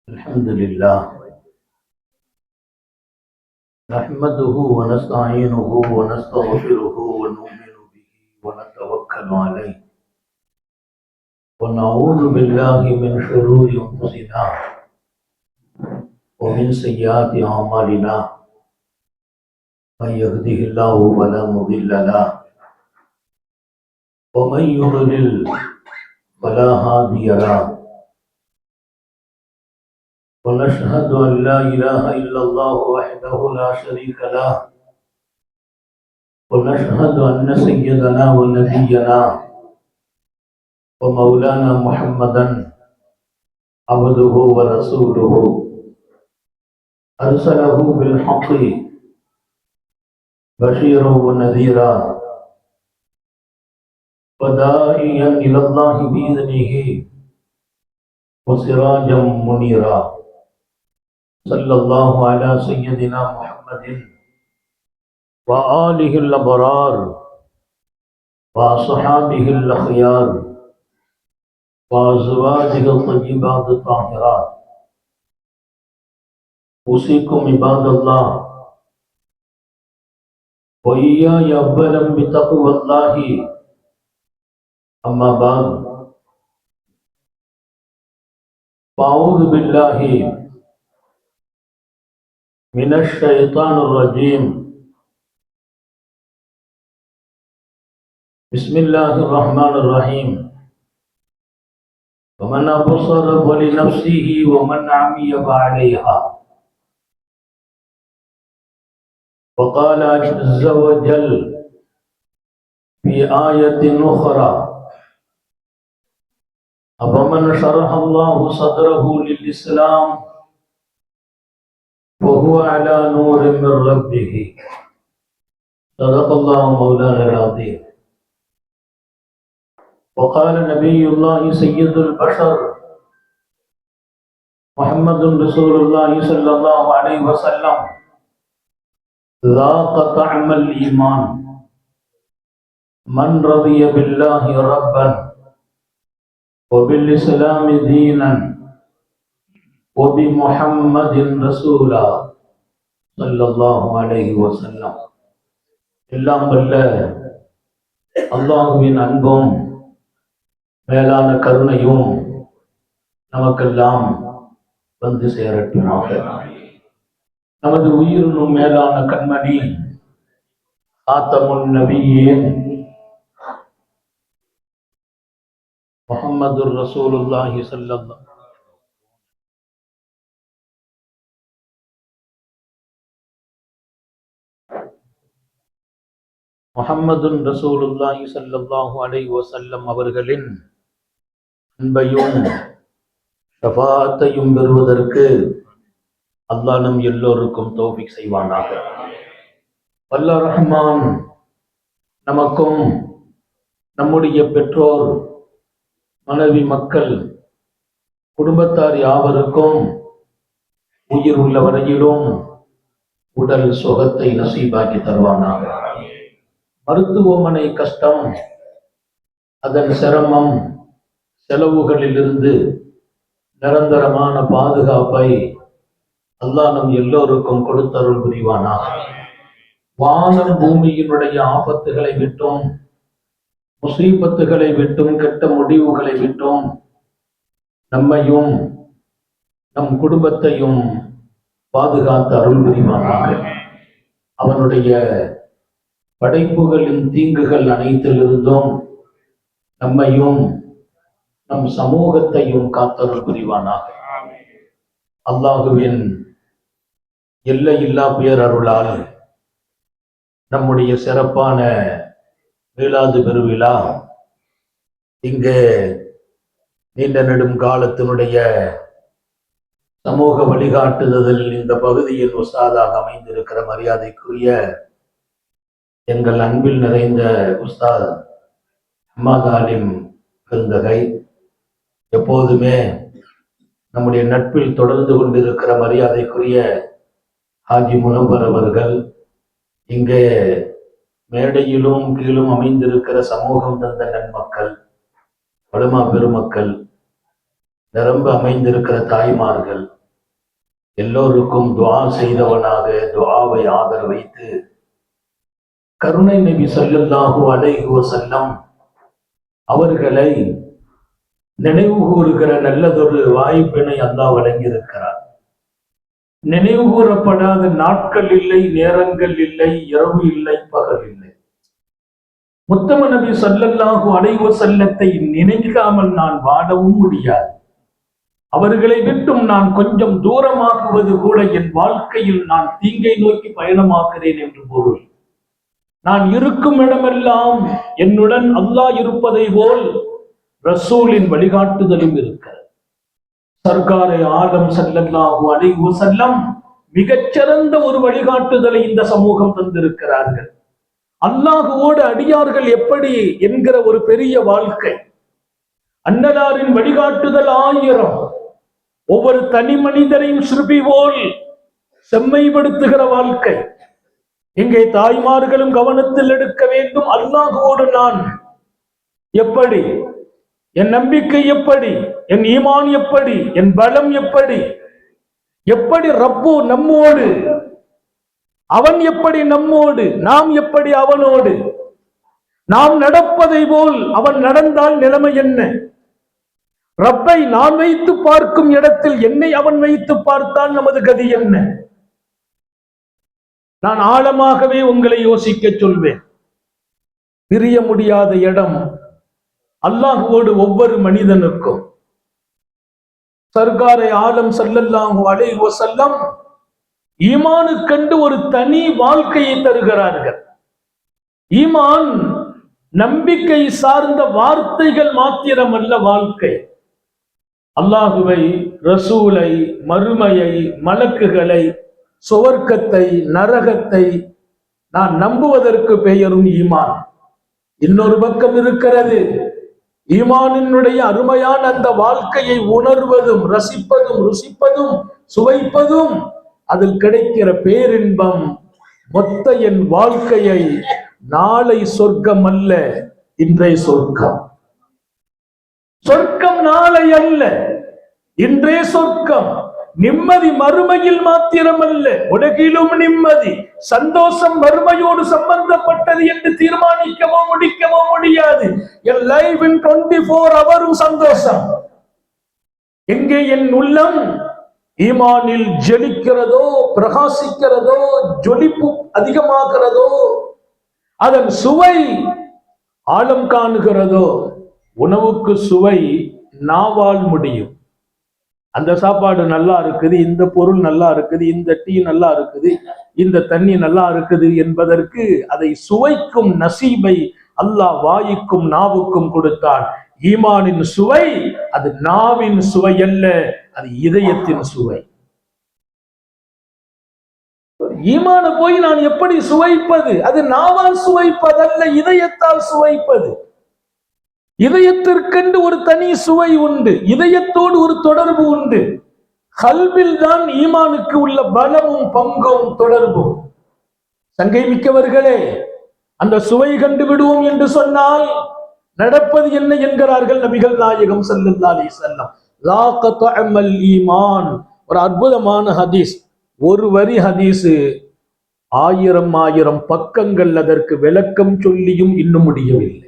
الحمد لله نحمده ونستعينه ونستغفره ونؤمن به ونتوكل عليه ونعوذ بالله من شرور أنفسنا ومن سيئات أعمالنا من يهده الله فلا مضل له ومن يضلل فلا هادي له ونشهد أن لا إله إلا الله وحده لا شريك له ونشهد أن سيدنا ونبينا ومولانا محمدا عبده ورسوله أرسله بالحق بشيرا ونذيرا وداعيا إلى الله بإذنه وسراجا منيرا صلى الله على سيدنا محمد وآله الأبرار وأصحابه الأخيار وأزواجه الطيبات الطاهرات أوصيكم عباد الله وإياي أولا بتقوى الله أما بعد فأعوذ بالله من الشيطان الرجيم بسم الله الرحمن الرحيم ومن أبصر فلنفسه ومن عمي فعليها وقال عز وجل في آية أخرى أفمن شرح الله صدره للإسلام وهو على نور من ربه صدق الله مولانا العظيم وقال نبي الله سيد البشر محمد رسول الله صلى الله عليه وسلم ذاق طعم الإيمان من رضي بالله ربا وبالإسلام دينا وبمحمد رسولا صلى الله عليه وسلم எல்லாம் வல்ல அல்லாஹ்வின் அன்பும் மேலான கருணையும் நமக்கெல்லாம் வந்து சேரட்டுமாக. நமது உயிரினும் மேலான கண்மணி ஆத்தமுன் நபியின் முஹம்மது ரசூலுல்லாஹி ஸல்லல்லாஹு முஹம்மதுன் ரசூலுல்லாஹி ஸல்லல்லாஹு அலைஹி வஸல்லம் அவர்களின் அன்பையும் ஷஃபாஅத்தையும் பெறுவதற்கு அல்லாஹ் நம் எல்லோருக்கும் தௌஃபீக் செய்வானாக. வல்ல ரஹ்மான் நமக்கும் நம்முடைய பெற்றோர் மனைவி மக்கள் குடும்பத்தார் யாவருக்கும் உயிர் உள்ள வரையிலும் உடல் சுகத்தை நசீபாக்கி தருவானாக. மருத்துவமனை கஷ்டம், அதன் சிரமம், செலவுகளிலிருந்து நிரந்தரமான பாதுகாப்பை அல்லாஹ் நம் எல்லோருக்கும் கொடுத்தருள் புரிவானாக. வானம் பூமியினுடைய ஆபத்துகளை விட்டும் முசீபத்துகளை விட்டும் கெட்ட முடிவுகளை விட்டும் நம்மையும் நம் குடும்பத்தையும் பாதுகாத்து அருள் புரிவானாக. அவனுடைய படைப்புகளின் தீங்குகள் அனைத்திலிருந்தும் நம்மையும் நம் சமூகத்தையும் காத்தருள் புரிவானாக. அல்லாஹுவின் எல்லையில்லா பேரருளால் நம்முடைய சிறப்பான மீலாது பெருவிழா இங்கு நீண்ட நெடும் காலத்தினுடைய சமூக வழிகாட்டுதலில் இந்த பகுதியில் உஸ்தாதாக அமைந்திருக்கிற மரியாதைக்குரிய எங்கள் அன்பில் நிறைந்த உஸ்தாத் அஹ்மத் ஆலிம் பெருந்தகை, எப்போதுமே நம்முடைய நட்பில் தொடர்ந்து கொண்டிருக்கிற மரியாதைக்குரிய ஹாஜி முனவர் அவர்கள், இங்கே மேடையிலும் கீழும் அமைந்திருக்கிற சமூகம் தந்த நன்மக்கள், வலுமா பெருமக்கள், நிரம்ப அமைந்திருக்கிற தாய்மார்கள் எல்லோருக்கும் துஆ செய்தவனாக துஆவை ஆதரவு வைத்து கருணை நபி ஸல்லல்லாஹு அலைஹி வஸல்லம் அவர்களை நினைவு கூறுகிற நல்லதொரு வாய்ப்பினை அல்லாஹ் வழங்கியிருக்கிறார். நினைவு கூறப்படாத நாட்கள் இல்லை, நேரங்கள் இல்லை, இரவு இல்லை, பகல் இல்லை. முத்தம நபி ஸல்லல்லாஹு அலைஹி வஸல்லத்தை நினைக்காமல் நான் வாழவும் முடியாது. அவர்களை விட்டும் நான் கொஞ்சம் தூரமாகுவது கூட என் வாழ்க்கையில் நான் தீங்கை நோக்கி பயணமாகிறேன் என்று பொருள். நான் இருக்கும் இடமெல்லாம் என்னுடன் அல்லாஹ் இருப்பதை போல் ரசூலின் வழிகாட்டுதலும் இருக்கிறது. சர்க்காரை ஆலம் ஸல்லல்லாஹு அலைஹி வஸல்லம் மிகச்சிறந்த ஒரு வழிகாட்டுதலை இந்த சமூகம் தந்திருக்கிறார்கள். அல்லாஹுவோடு அடியார்கள் எப்படி என்கிற ஒரு பெரிய வாழ்க்கை. அன்னலாரின் வழிகாட்டுதல் 1000. ஒவ்வொரு தனி மனிதரையும் சிற்பி போல் செம்மைப்படுத்துகிற வாழ்க்கை. இங்கே தாய்மார்களும் கவனத்தில் எடுக்க வேண்டும். அல்லாஹுவோடு நான் எப்படி, என் நம்பிக்கை எப்படி, என் ஈமான் எப்படி, என் பலம் எப்படி, எப்படி ரப்பு நம்மோடு, அவன் எப்படி நம்மோடு, நாம் எப்படி அவனோடு, நாம் நடப்பதை போல் அவன் நடந்தால் நிலைமை என்ன? ரப்பை நான் வைத்து பார்க்கும் இடத்தில் என்னை அவன் வைத்து பார்த்தால் நமது கதி என்ன? நான் ஆழமாகவே உங்களை யோசிக்க சொல்வேன். பிரிய முடியாத இடம் அல்லாஹுவோடு ஒவ்வொரு மனிதனுக்கும். சர்க்காரை ஆலம் ஸல்லல்லாஹு அலைஹி வஸல்லம் ஈமானுக்கென்று ஒரு தனி வாழ்க்கையை தருகிறார்கள். ஈமான் நம்பிக்கை சார்ந்த வார்த்தைகள் மாத்திரமல்ல வாழ்க்கை. அல்லாஹுவை, ரசூலை, மறுமையை, மலக்குகளை, சுவர்க்கத்தை, நரகத்தை நான் நம்புவதற்கு பெயரும் ஈமான். இன்னொரு பக்கம் இருக்கிறது, ஈமானினுடைய அருமையான அந்த வாழ்க்கையை உணர்வதும் ரசிப்பதும் ருசிப்பதும் சுவைப்பதும் அதில் கிடைக்கிற பேரின்பம். மொத்த என் வாழ்க்கையை நாளை சொர்க்கம் அல்ல, இன்றைய சொர்க்கம். சொர்க்கம் நாளை அல்ல, இன்றே சொர்க்கம். நிம்மதி மறுமையில் மாத்திரமல்ல, உலகிலும் நிம்மதி, சந்தோஷம் மறுமையோடு சம்பந்தப்பட்டது என்று தீர்மானிக்கவோ முடிக்கவோ முடியாது. என் லைஃப் இன் 24 ஹவரும் சந்தோஷம். எங்கே என் உள்ளம் ஈமானில் ஜொலிக்கிறதோ, பிரகாசிக்கிறதோ, ஜொலிப்பு அதிகமாகிறதோ, அதன் சுவை ஆழம் காணுகிறதோ. உணவுக்கு சுவை நாவால் முடியும். அந்த சாப்பாடு நல்லா இருக்குது, இந்த பொருள் நல்லா இருக்குது, இந்த டீ நல்லா இருக்குது, இந்த தண்ணி நல்லா இருக்குது என்பதற்கு அதை சுவைக்கும் நசீபை அல்லாஹ் வாய்க்கும் நாவுக்கும் கொடுத்தான். ஈமானின் சுவை அது நாவின் சுவை அல்ல, அது இதயத்தின் சுவை. ஈமான போய் நான் எப்படி சுவைப்பது? அது நாவால் சுவைப்பதல்ல, இதயத்தால் சுவைப்பது. இதயத்திற்கென்று ஒரு தனி சுவை உண்டு, இதயத்தோடு ஒரு தொடர்பு உண்டு. கல்பில் தான் ஈமானுக்கு உள்ள பலமும் பங்கும் தொடர்பும். சங்கை மிக்கவர்களே, அந்த சுவை கண்டு விடுவோம் என்று சொன்னால் நடப்பது என்ன என்கிறார்கள் நபிகள் நாயகம் ஸல்லல்லாஹு அலைஹி வஸல்லம். லா கத்அமல் ஈமான். ஒரு அற்புதமான ஹதீஸ், ஒரு வரி ஹதீஸ் 1000 பக்கங்கள் அதற்கு விளக்கம் சொல்லியும் இன்னும் முடியவில்லை.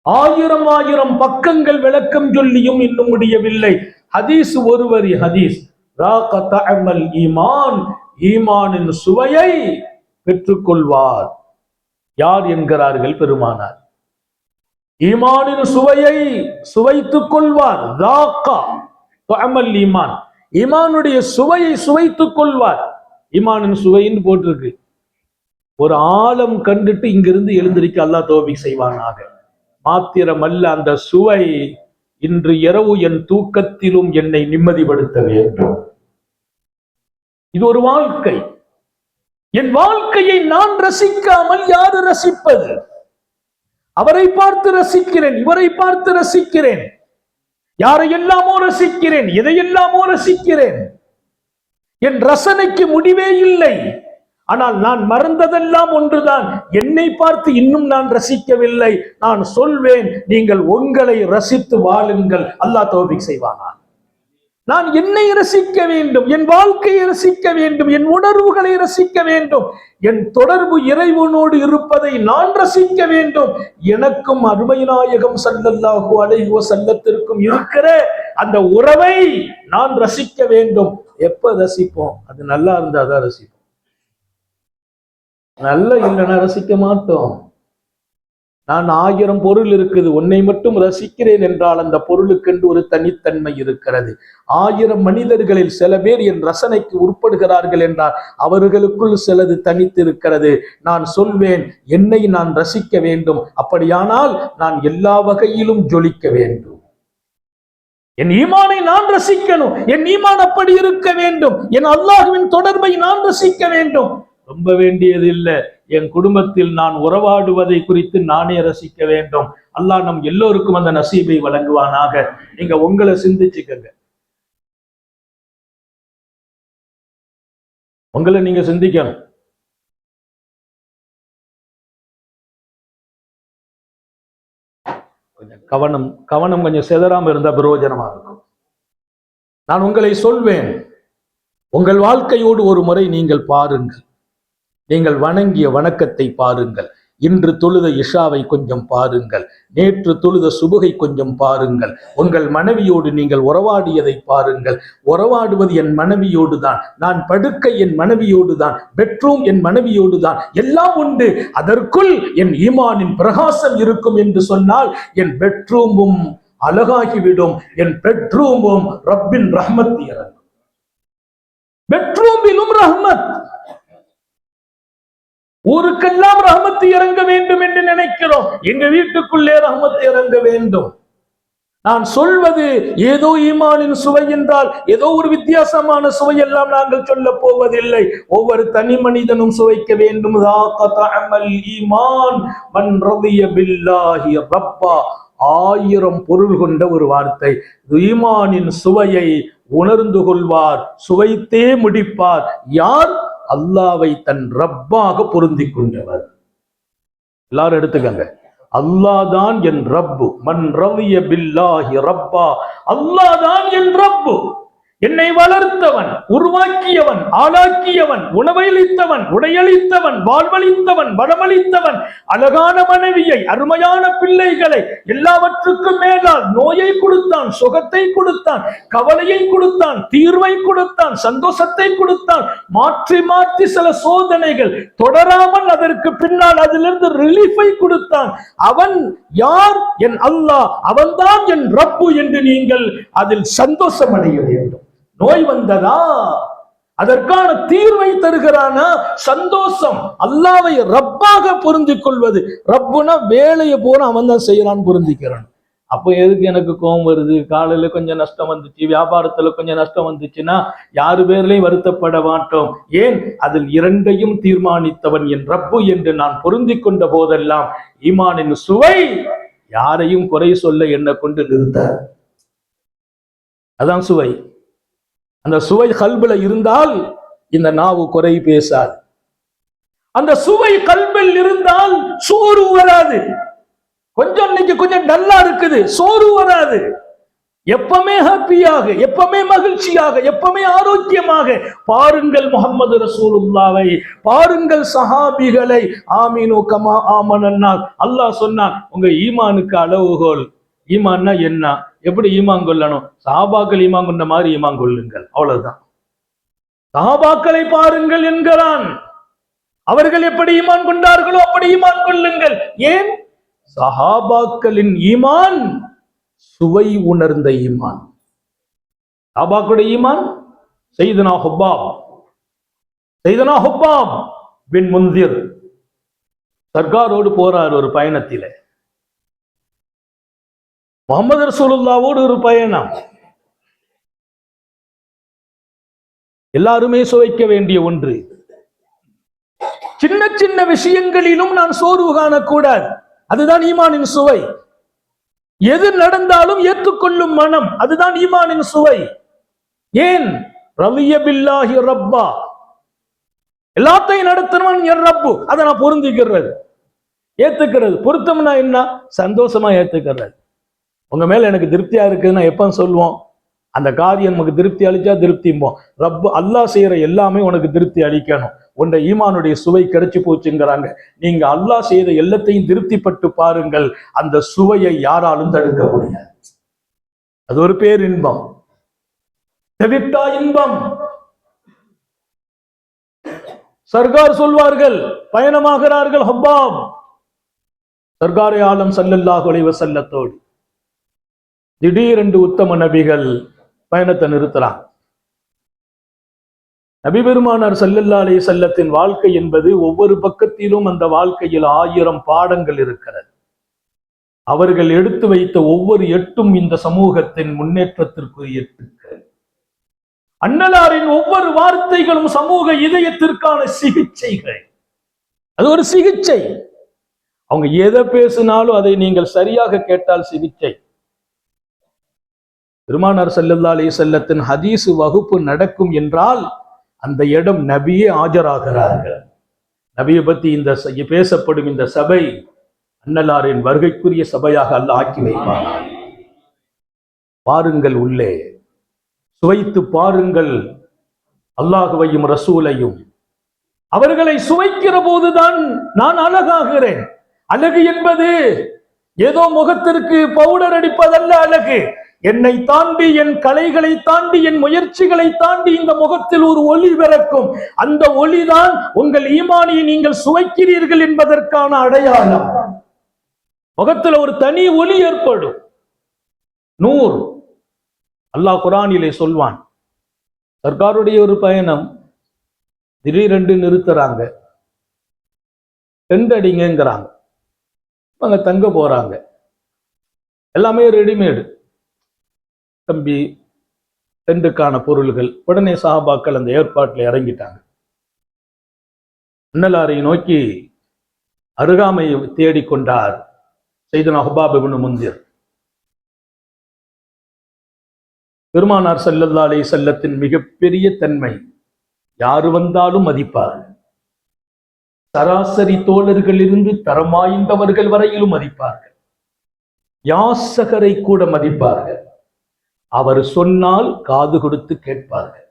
1000 பக்கங்கள் விளக்கம் சொல்லியும் இன்னும் முடியவில்லை. ஹதீஸ் ஒரு வரி ஹதீஸ். லா கத்அமல் ஈமான். ஈமானின் சுவையை பெற்றுக்கொள்வார் யார் என்கிறார்கள் பெருமானார். ஈமானின் சுவையை சுவைத்துக் கொள்வார். ஈமான், ஈமானுடைய சுவையை சுவைத்துக் கொள்வார். ஈமானின் சுவைன்னு போட்டிருக்கு. ஒரு ஆழம் கண்டுட்டு இங்கிருந்து எழுந்திருக்க அல்லாஹ் தௌஃபீக் செய்வானாக. மாத்திரமல்ல, அந்த சுவை இன்று இரவு என் தூக்கத்திலும் என்னை நிம்மதிப்படுத்த வேண்டும். இது ஒரு வாழ்க்கை. என் வாழ்க்கையை நான் ரசிக்காமல் யாரு ரசிப்பது? அவரை பார்த்து ரசிக்கிறேன், இவரை பார்த்து ரசிக்கிறேன், யாரை எல்லாமோ ரசிக்கிறேன், எதையெல்லாமோ ரசிக்கிறேன். என் ரசனைக்கு முடிவே இல்லை. ஆனால் நான் மறந்ததெல்லாம் ஒன்றுதான், என்னை பார்த்து இன்னும் நான் ரசிக்கவில்லை. நான் சொல்வேன், நீங்கள் உங்களை ரசித்து வாழுங்கள். அல்லாஹ் தௌஃபீக் செய்வானா. நான் என்னை ரசிக்க வேண்டும், என் வாழ்க்கையை ரசிக்க வேண்டும், என் உணர்வுகளை ரசிக்க வேண்டும், என் தொடர்பு இறைவனோடு இருப்பதை நான் ரசிக்க வேண்டும். எனக்கும் அருமை நாயகம் ஸல்லல்லாஹு அலைஹி வஸல்லத்திற்கும் இருக்கிற அந்த உறவை நான் ரசிக்க வேண்டும். எப்ப ரசிப்போம்? அது நல்லா இருந்தா தான் ரசிப்போம். நல்ல இல்லைன்னா ரசிக்க மாட்டோம். நான் 1000 பொருள் இருக்குது, உன்னை மட்டும் ரசிக்கிறேன் என்றால் அந்த பொருளுக்கென்று ஒரு தனித்தன்மை இருக்கிறது. 1000 மனிதர்களில் சில பேர் என் ரசனைக்கு உட்படுகிறார்கள் என்றால் அவர்களுக்குள் சிலது தனித்து இருக்கிறது. நான் சொல்வேன், என்னை நான் ரசிக்க வேண்டும். அப்படியானால் நான் எல்லா வகையிலும் ஜொலிக்க வேண்டும். என் ஈமானை நான் ரசிக்கணும். என் ஈமான் அப்படி இருக்க வேண்டும். என் அல்லாஹ்வின் தொடர்பை நான் ரசிக்க வேண்டும். ரொம்ப வேண்டியது இல்லை, என் குடும்பத்தில் நான் உறவாடுவதை குறித்து நானே ரசிக்க வேண்டும். அல்லாஹ் நம் எல்லோருக்கும் அந்த நசீபை வழங்குவானாக. நீங்க உங்களை சிந்திச்சுக்கங்க, உங்களை நீங்க சிந்திக்கணும். கொஞ்சம் கவனம் கொஞ்சம் சிதறாம இருந்தா பிரயோஜனமா இருக்கும். நான் உங்களை சொல்வேன், உங்கள் வாழ்க்கையோடு ஒரு முறை நீங்கள் பாருங்கள். நீங்கள் வணங்கிய வணக்கத்தை பாருங்கள். இன்று தொழுத இஷாவை கொஞ்சம் பாருங்கள். நேற்று தொழுத சுபகை கொஞ்சம் பாருங்கள். உங்கள் மனைவியோடு நீங்கள் உறவாடியதை பாருங்கள். உறவாடுவது என் மனைவியோடு தான், நான் படுக்கை என் மனைவியோடு தான், பெட்ரூம் என் மனைவியோடு தான், எல்லாம் உண்டு. அதற்குள் என் ஈமானின் பிரகாசம் இருக்கும் என்று சொன்னால் என் பெட்ரூமும் அழகாகிவிடும். என் பெட்ரூமும் ரப்பின் ரஹ்மத் இறங்கும். பெட்ரூமிலும் ரஹ்மத். ஊருக்கெல்லாம் ரஹ்மத் இறங்க வேண்டும் என்று நினைக்கிறோம், எங்க வீட்டுக்குள்ளே ரஹ்மத் இறங்க வேண்டும். நான் சொல்வது ஏதோ ஈமானின் சுவை என்றால் ஏதோ ஒரு வித்தியாசமான சுவை எல்லாம் நாங்கள் சொல்ல போவதில்லை. ஒவ்வொரு தனி மனிதனும் சுவைக்க வேண்டும். ஈமான் மன் ரதிய பில்லாஹி ரப்பா, 1000 பொருள் கொண்ட ஒரு வார்த்தை. ஈமானின் சுவையை உணர்ந்து கொள்வார், சுவைத்தே முடிப்பார் யார்? அல்லாவை தன் ரப்பாக பொருந்தி கொண்டவர். எல்லாரும் எடுத்துக்கங்க, அல்லாஹ் தான் என் ரப்பு. மன் ரதிய பில்லாஹி ரப்பா, அல்லாஹ் தான் என் ரப்பு. என்னை வளர்த்தவன், உருவாக்கியவன், ஆளாக்கியவன், உணவளித்தவன், உடையளித்தவன், வாழ்வளித்தவன், வளமளித்தவன், அழகான மனைவியை, அருமையான பிள்ளைகளை, எல்லாவற்றுக்கும் மேலால் நோயை கொடுத்தான், சுகத்தை கொடுத்தான், கவலையை கொடுத்தான், தீர்வை கொடுத்தான், சந்தோஷத்தை கொடுத்தான். மாற்றி மாற்றி சில சோதனைகள் தொடராமல் அதற்கு பின்னால் அதிலிருந்து ரிலீஃபை கொடுத்தான். அவன் யார்? என் அல்லாஹ். அவன்தான் என் ரப்பு என்று நீங்கள் அதில் சந்தோஷம் அடைய வேண்டும். நோய் வந்ததா, அதற்கான தீர்வை தருகிறானா, சந்தோஷம். அல்லாவை ரப்பாக பொருந்திக் கொள்வது. ரப்புனா வேலையை போற அவன் தான் செய்யலான்னு பொருந்திக்கிறான். அப்போ எதுக்கு எனக்கு கோபம் வருது? காலையில கொஞ்சம் நஷ்டம் வந்துச்சு, வியாபாரத்துல கொஞ்சம் நஷ்டம் வந்துச்சுன்னா யாரு பேர்லையும் வருத்தப்பட மாட்டோம். ஏன்? அதில் இரண்டையும் தீர்மானித்தவன் என் ரப்பு என்று நான் பொருந்தி கொண்ட போதெல்லாம் ஈமானின் சுவை யாரையும் குறை சொல்ல என்னை கொண்டு நிறுத்த. அதான் சுவை. அந்த சுவை கல்பில் இருந்தால் இந்த நாவு குறை பேசாது. அந்த சுவை கல்பில் இருந்தால் சோறு வராது. கொஞ்சம் இன்னைக்கு கொஞ்சம் நல்லா இருக்குது, சோறு வராது. எப்பவுமே ஹாப்பியாக, எப்பவுமே மகிழ்ச்சியாக, எப்பவுமே ஆரோக்கியமாக பாருங்கள் முஹம்மது ரசூலுல்லாவை, பாருங்கள் சஹாபிகளை. ஆமீனு கமா ஆமனன்னாஸ். அல்லாஹ் சொன்னான், உங்க ஈமானுக்கு அளவுகோல். ஈமான்னா என்ன? எப்படி ஈமான் கொள்ளணும்? சஹாபாக்கள் ஈமான் கொண்ட மாதிரி ஈமான் கொள்ளுங்கள், அவ்வளவுதான். சஹாபாக்களை பாருங்கள் என்கிறான். அவர்கள் எப்படி ஈமான் கொண்டார்களோ அப்படி ஈமான் கொள்ளுங்கள். ஏன்? சஹாபாக்களின் ஈமான் சுவை உணர்ந்த ஈமான். சஹாபாக்களுடைய ஈமான் சையதுனா ஹுப்பாப் பின் முன்திர் சர்க்காரோடு போறார் ஒரு பயணத்திலே. முஹம்மது ரசூலுல்லாவோடு ஒரு பயணம். எல்லாருமே சுவைக்க வேண்டிய ஒன்று. சின்ன சின்ன விஷயங்களிலும் நான் சோர்வு காணக்கூடாது. அதுதான் ஈமானின் சுவை. எது நடந்தாலும் ஏற்றுக்கொள்ளும் மனம், அதுதான் ஈமானின் சுவை. ஏன்? ரலிய பில்லாஹி ரப்பா. எல்லாத்தையும் நடத்துறவன் என் ரப்பு. அதை நான் பொருந்திக்கிறது, ஏத்துக்கிறது. பொருத்தம்னா என்ன? சந்தோஷமா ஏத்துக்கிறது. உங்க மேல எனக்கு திருப்தியா இருக்குதுன்னா எப்ப சொல்லுவோம்? அந்த காரியம் நமக்கு திருப்தி அளிச்சா திருப்திம்போம். ரப்பு அல்லாஹ் செய்யற எல்லாமே உனக்கு திருப்தி அளிக்கணும். உன்னை ஈமானுடைய சுவை கிடைச்சு போச்சுங்கிறாங்க. நீங்க அல்லாஹ் செய்த எல்லாத்தையும் திருப்திப்பட்டு பாருங்கள், அந்த சுவையை யாராலும் தடுக்க முடியாது. அது ஒரு பேரின்பம், தவிர்த்தா இன்பம். சர்கார் சொல்வார்கள், பயணமாகிறார்கள் ஹப்பாப் சர்காரே ஆலம் ஸல்லல்லாஹு அலைஹி வஸல்லத்தோடு. திடீரென்று உத்தம நபிகள் பயணத்தை நிறுத்துறாங்க. நபி பெருமானார் ஸல்லல்லாஹு அலைஹி வஸல்லத்தின் வாழ்க்கை என்பது ஒவ்வொரு பக்கத்திலும் அந்த வாழ்க்கையில் 1000 பாடங்கள் இருக்கிறது. அவர்கள் எடுத்து வைத்த ஒவ்வொரு எட்டும் இந்த சமூகத்தின் முன்னேற்றத்திற்குரிய எட்டுக்கள். அன்னலாரின் ஒவ்வொரு வார்த்தைகளும் சமூக இதயத்திற்கான சிகிச்சைகள். அது ஒரு சிகிச்சை. அவங்க எதை பேசினாலும் அதை நீங்கள் சரியாக கேட்டால் சிகிச்சை. பெருமானார் ஸல்லல்லாஹு அலைஹி வஸல்லத்தின் ஹதீஸ் வகுப்பு நடக்கும் என்றால் அந்த இடம் நபியே ஆஜராகிறார்கள். நபியை பத்தி இந்த பேசப்படும் இந்த சபை அன்னலாரின் வருகைக்குரிய சபையாக அல்லாஹ் ஆக்கி வைப்பார். பாருங்கள், உள்ளே சுவைத்து பாருங்கள் அல்லாஹுவையும் ரசூலையும். அவர்களை சுவைக்கிற போதுதான் நான் அழகாகிறேன். அழகு என்பது ஏதோ முகத்திற்கு பவுடர் அடிப்பதல்ல அழகு. என்னை தாண்டி, என் கலைகளை தாண்டி, என் முயற்சிகளை தாண்டி இந்த முகத்தில் ஒரு ஒளி பிறக்கும். அந்த ஒளிதான் உங்கள் ஈமானியை நீங்கள் சுவைக்கிறீர்கள் என்பதற்கான அடையாளம். முகத்தில் ஒரு தனி ஒளி ஏற்படும். நூர். அல்லாஹ் குர்ஆனிலே சொல்வான், சர்க்காருடைய ஒரு பயணம் திடீரென்று நிறுத்துறாங்க, டென்ட் அடிங்கிறாங்க. அங்க தங்க போறாங்க. எல்லாமே ரெடிமேடு, தம்பி டென்ட்டுக்கான பொருள்கள். உடனே சஹாபாக்கள் அந்த ஏற்பாட்டில் இறங்கிட்டாங்க. அன்னலாரை நோக்கி அருகாமையை தேடிக்கொண்டார் சையதுனா ஹுபாப் இப்னு முன்திர். பெருமானார் ஸல்லல்லாஹு அலைஹி வஸல்லத்தின் மிகப்பெரிய தன்மை, யாரு வந்தாலும் மதிப்பார். சராசரி தோழர்களிலிருந்து தரம் வாய்ந்தவர்கள் வரையிலும் மதிப்பார்கள். யாசகரை கூட மதிப்பார்கள். அவர் சொன்னால் காது கொடுத்து கேட்பார்கள்.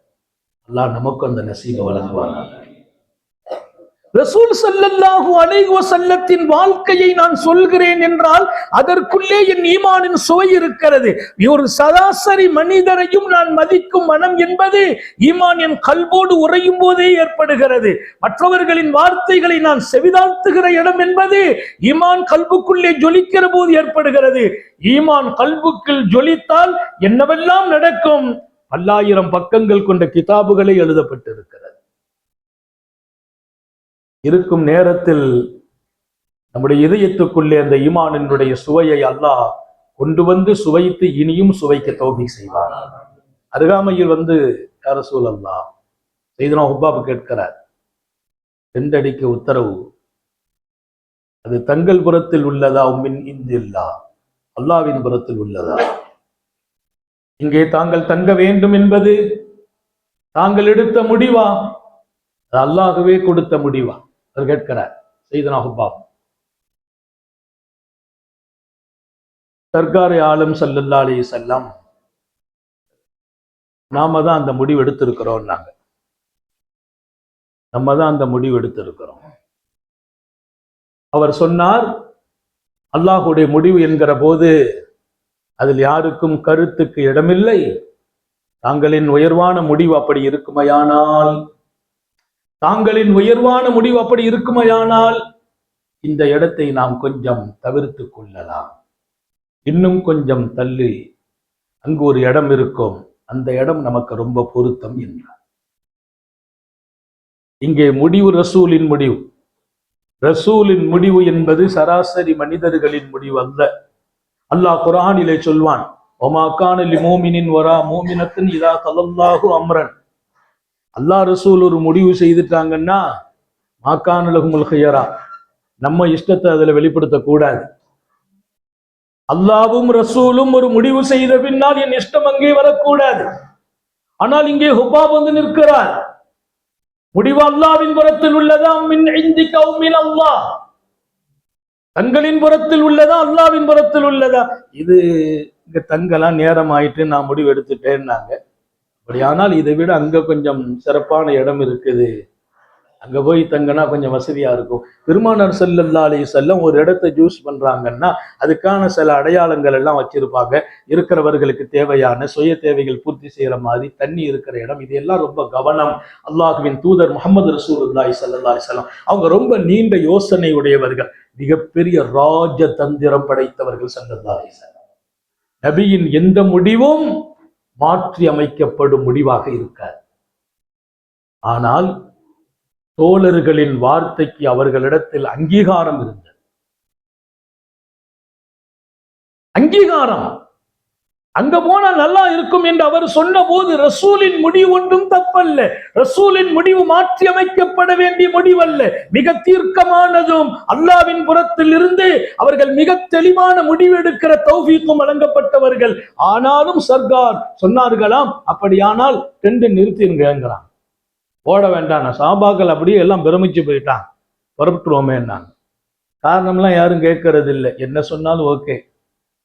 அல்லாஹ் நமக்கு அந்த நசீபை வழங்குவார்கள். ரசூல் ஸல்லல்லாஹு அலைஹி வஸல்லத்தின் வாழ்க்கையை நான் சொல்கிறேன் என்றால் அதற்குள்ளே என் ஈமானின் சுவை இருக்கிறது. ஒரு சராசரி மனிதரையும் நான் மதிக்கும் மனம் என்பது ஈமான் என் கல்போடு உறையும் போதே ஏற்படுகிறது. மற்றவர்களின் வார்த்தைகளை நான் செவிதாழ்த்துகிற இடம் என்பது ஈமான் கல்புக்குள்ளே ஜொலிக்கிற போது ஏற்படுகிறது. ஈமான் கல்புக்குள் ஜொலித்தால் என்னவெல்லாம் நடக்கும்? 1000 பக்கங்கள் கொண்ட கிதாபுகளை எழுதப்பட்டிருக்கிறது. இருக்கும் நேரத்தில் நம்முடைய இதயத்துக்குள்ளே அந்த ஈமானினுடைய சுவையை அல்லாஹ் கொண்டு வந்து சுவைத்து இனியும் சுவைக்க தௌஃபீக் செய்வார். அருகாமையில் வந்து யா ரசூலல்லாஹ், சையதுனா ஹுபாப் கேட்கிறார், டெண்டடிக்க உத்தரவு, அது தங்கள் புறத்தில் உள்ளதா மின் இந்தில்லா, அல்லாஹ்வின் புறத்தில் உள்ளதா? இங்கே தாங்கள் தங்க வேண்டும் என்பது தாங்கள் எடுத்த முடிவா, அல்லாஹ்வே கொடுத்த முடிவா? அவர் கேட்கிறார். சையதுனா ஹுபாப், சர்க்காரே ஆலம் ஸல்லல்லாஹு அலைஹி வஸல்லம், நாம தான் அந்த முடிவு எடுத்திருக்கிறோம். நம்ம தான் அந்த முடிவு எடுத்திருக்கிறோம். அவர் சொன்னார், அல்லாஹுடைய முடிவு என்கிற போது அதில் யாருக்கும் கருத்துக்கு இடமில்லை. தாங்களின் உயர்வான முடிவு அப்படி இருக்குமையானால், தாங்களின் உயர்வான முடிவு அப்படி இருக்குமையானால் இந்த இடத்தை நாம் கொஞ்சம் தவிர்த்து கொள்ளலாம். இன்னும் கொஞ்சம் தள்ளி அங்கு ஒரு இடம் இருக்கும், அந்த இடம் நமக்கு ரொம்ப பொருத்தம் என்றார். இங்கே முடிவு ரசூலின் முடிவு. ரசூலின் முடிவு என்பது சராசரி மனிதர்களின் முடிவு அல்ல. அல்லாஹ் குர்ஆனிலே சொல்வான், ஒமா கான லிமூமினின் வரா மூமினத்தின் இதா கலல்லாஹு அம்ரன். அல்லாஹ் ரசூல் ஒரு முடிவு செய்துட்டாங்கன்னா மாக்கான லஹுமுல் ஹியரா, நம்ம இஷ்டத்தை அதுல வெளிப்படுத்தக்கூடாது. அல்லாவும் ரசூலும் ஒரு முடிவு செய்த பின்னால் என் இஷ்டம் அங்கே வரக்கூடாது. ஆனால் இங்கே ஹுபாப் வந்து நிற்கிறார். முடிவு அல்லாஹ்வின் புறத்தில் உள்ளதா மின் இந்திக அவ் மின் அல்லாஹ், தங்களின் புறத்தில் உள்ளதா அல்லாஹ்வின் புறத்தில் உள்ளதா? இது இங்க தங்கலாம் நேரம் ஆயிட்டு நான் முடிவு எடுத்துட்டேன்னாங்க. அப்படியானால் இதை விட அங்க கொஞ்சம் சிறப்பான இடம் இருக்குது, அங்க போய் தங்கினா கொஞ்சம் வசதியா இருக்கும். பெருமானார் ஸல்லல்லாஹு அலைஹி வஸல்லம் ஒரு இடத்தை சூஸ் பண்றாங்கன்னா அதுக்கான சில அடையாளங்கள் எல்லாம் வச்சிருப்பாங்க. இருக்கிறவர்களுக்கு தேவையான சுய தேவைகள் பூர்த்தி செய்யற மாதிரி தண்ணி இருக்கிற இடம், இதெல்லாம் ரொம்ப கவனம். அல்லாஹ்வின் தூதர் முஹம்மது ரசூலுல்லாஹி ஸல்லல்லாஹு அலைஹி வஸல்லம் அவங்க ரொம்ப நீண்ட யோசனை உடையவர்கள், மிகப்பெரிய ராஜ தந்திரம் படைத்தவர்கள் ஸல்லல்லாஹு அலைஹி வஸல்லம். நபியின் எந்த முடிவும் மாற்றி அமைக்கப்படும் முடிவாக இருக்காது. ஆனால் தோழர்களின் வார்த்தைக்கு அவர்களிடத்தில் அங்கீகாரம் இருந்தது. அங்கீகாரம். அங்க போனா நல்லா இருக்கும் என்று அவர் சொன்ன போது ரசூலின் முடிவு ஒன்றும் தப்பல்ல, ரசூலின் முடிவு மாற்றி அமைக்கப்பட வேண்டிய முடிவல்ல, மிக தீர்க்கமானதும் அல்லாஹ்வின் புறத்தில் இருந்து அவர்கள் மிக தெளிவான முடிவு எடுக்கிற தௌஃபீக்கும் வழங்கப்பட்டவர்கள். ஆனாலும் சர்க்கார் சொன்னார்களாம், அப்படியானால் டெண்டு நிறுத்திங்கிறான், போட வேண்டாம். சாபாக்கள் அப்படியே எல்லாம் பிரமிச்சு போயிட்டான், புறப்பட்டுருவோமே என்னாங்க. காரணம்லாம் யாரும் கேட்கறது இல்லை, என்ன சொன்னாலும் ஓகே.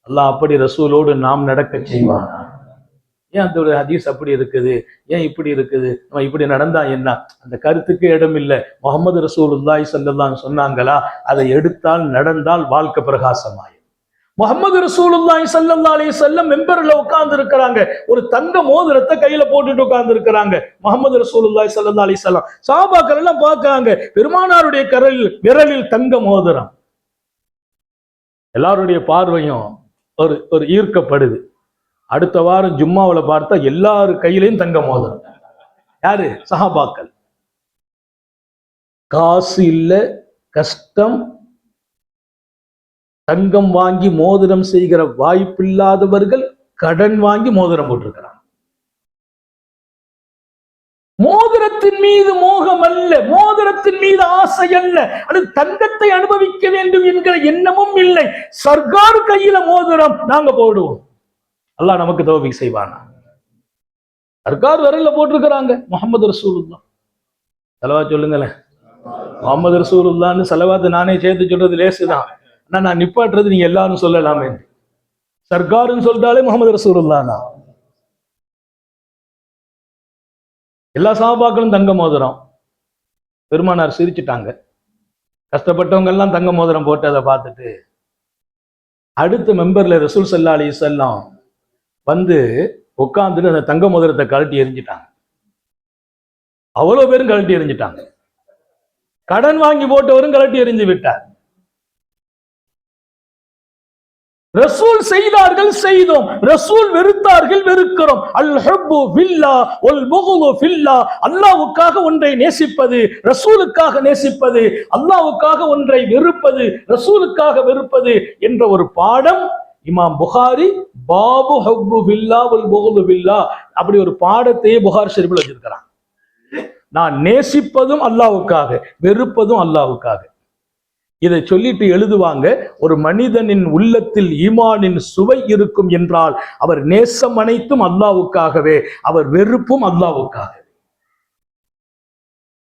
அல்லாஹ் அப்படி ரசூலோடு நாம் நடக்க செய்வான். ஏன் அந்த ஒரு ஹதீஸ் அப்படி இருக்குது, ஏன் இப்படி இருக்குது, நம்ம இப்படி நடந்தா என்ன, அந்த கருத்துக்கு இடம் இல்லை. முஹம்மது ரசூலுல்லாஹி ஸல்லல்லாஹு அலைஹி வஸல்லம் சொன்னாங்களா, அதை எடுத்தால் நடந்தால் வாழ்க்கை பிரகாசமாய். முஹம்மது ரசூலுல்லாஹி ஸல்லல்லாஹு அலைஹி வஸல்லம் மெம்பர்ல உட்கார்ந்து இருக்கிறாங்க, ஒரு தங்க மோதிரத்தை கையில போட்டுட்டு உட்கார்ந்து இருக்கிறாங்க. முஹம்மது ரசூலுல்லாஹி ஸல்லல்லாஹு அலைஹி வஸல்லம் சஹாபாக்கள் எல்லாம் பார்க்கறாங்க, பெருமானாருடைய விரலில் தங்க மோதிரம். எல்லாருடைய பார்வையும் ஒரு ஈர்க்கப்படுது. அடுத்த வாரம் ஜும்மாவுல பார்த்தா எல்லாரு கையிலையும் தங்க மோதிரம். யாரு? சஹாபாக்கள். காசு இல்ல, கஷ்டம், தங்கம் வாங்கி மோதிரம் செய்கிற வாய்ப்பில்லாதவர்கள் கடன் வாங்கி மோதிரம் போட்டிருக்கிறாங்க. மோதிரத்தின் மீது மோகம் அல்ல, மோதிரத்தின் மீது ஆசை அல்ல, அது தங்கத்தை அனுபவிக்க வேண்டும் என்கிற எண்ணமும் இல்லை. சர்க்கார் கையில மோதிரம் நாங்க போடுவோம், அல்லாஹ் நமக்கு தௌஃபீக் செய்வானா. சர்க்கார் விரல்ல போட்டிருக்கிறாங்க முஹம்மது ரசூலுல்லாஹ். ஸலவாத் சொல்லுங்களேன். முஹம்மது ரசூலுல்லாஹ்னு ஸலவாத் நானே சேர்த்து சொல்றது லேசுதான், ஆனா நான் நிப்பாட்டுறது நீங்க எல்லாரும் சொல்லலாமே. சர்க்காருன்னு சொல்லிட்டாலே முஹம்மது ரசூலுல்லாஹ் தான். எல்லா சஹாபாக்களும் தங்க மோதிரம். பெருமானார் சிரிச்சுட்டாங்க. கஷ்டப்பட்டவங்க எல்லாம் தங்க மோதிரம் போட்டு அதை பார்த்துட்டு அடுத்த மெம்பர்ல ரசூல் ஸல்லல்லாஹு அலைஹி வஸல்லம் வந்து உட்கார்ந்துட்டு அந்த தங்க மோதிரத்தை கழட்டி எரிஞ்சிட்டாங்க. அவ்வளவு பேரும் கழட்டி எரிஞ்சிட்டாங்க. கடன் வாங்கி போட்டவரும் கழட்டி எரிஞ்சு விட்டார். ரசூல் செய்தார்கள், செய்தோம். ரசூல் வெறுத்தார்கள், வெறுக்கிறோம். அல் ஹுப்பு ஃபில்லா வல் புகுது ஃபில்லா. அல்லாஹ்வுக்காக ஒன்றை நேசிப்பது, ரசூலுக்காக நேசிப்பது, அல்லாஹ்வுக்காக ஒன்றை வெறுப்பது, ரசூலுக்காக வெறுப்பது என்ற ஒரு பாடம் இமாம் புகாரி பாபு ஹுப்பு ஃபில்லா வல் புகுது ஃபில்லா அப்படி ஒரு பாடத்தையே புகாரி ஷரீஃப்ல வச்சிருக்கிறான். நான் நேசிப்பதும் அல்லாஹ்வுக்காக, வெறுப்பதும் அல்லாஹ்வுக்காக. இதை சொல்லிட்டு எழுதுவாங்க, ஒரு மனிதனின் உள்ளத்தில் ஈமானின் சுவை இருக்கும் என்றால் அவர் நேசம் அனைத்தும் அல்லாஹ்வுக்காகவே, அவர் வெறுப்பும் அல்லாஹ்வுக்காக.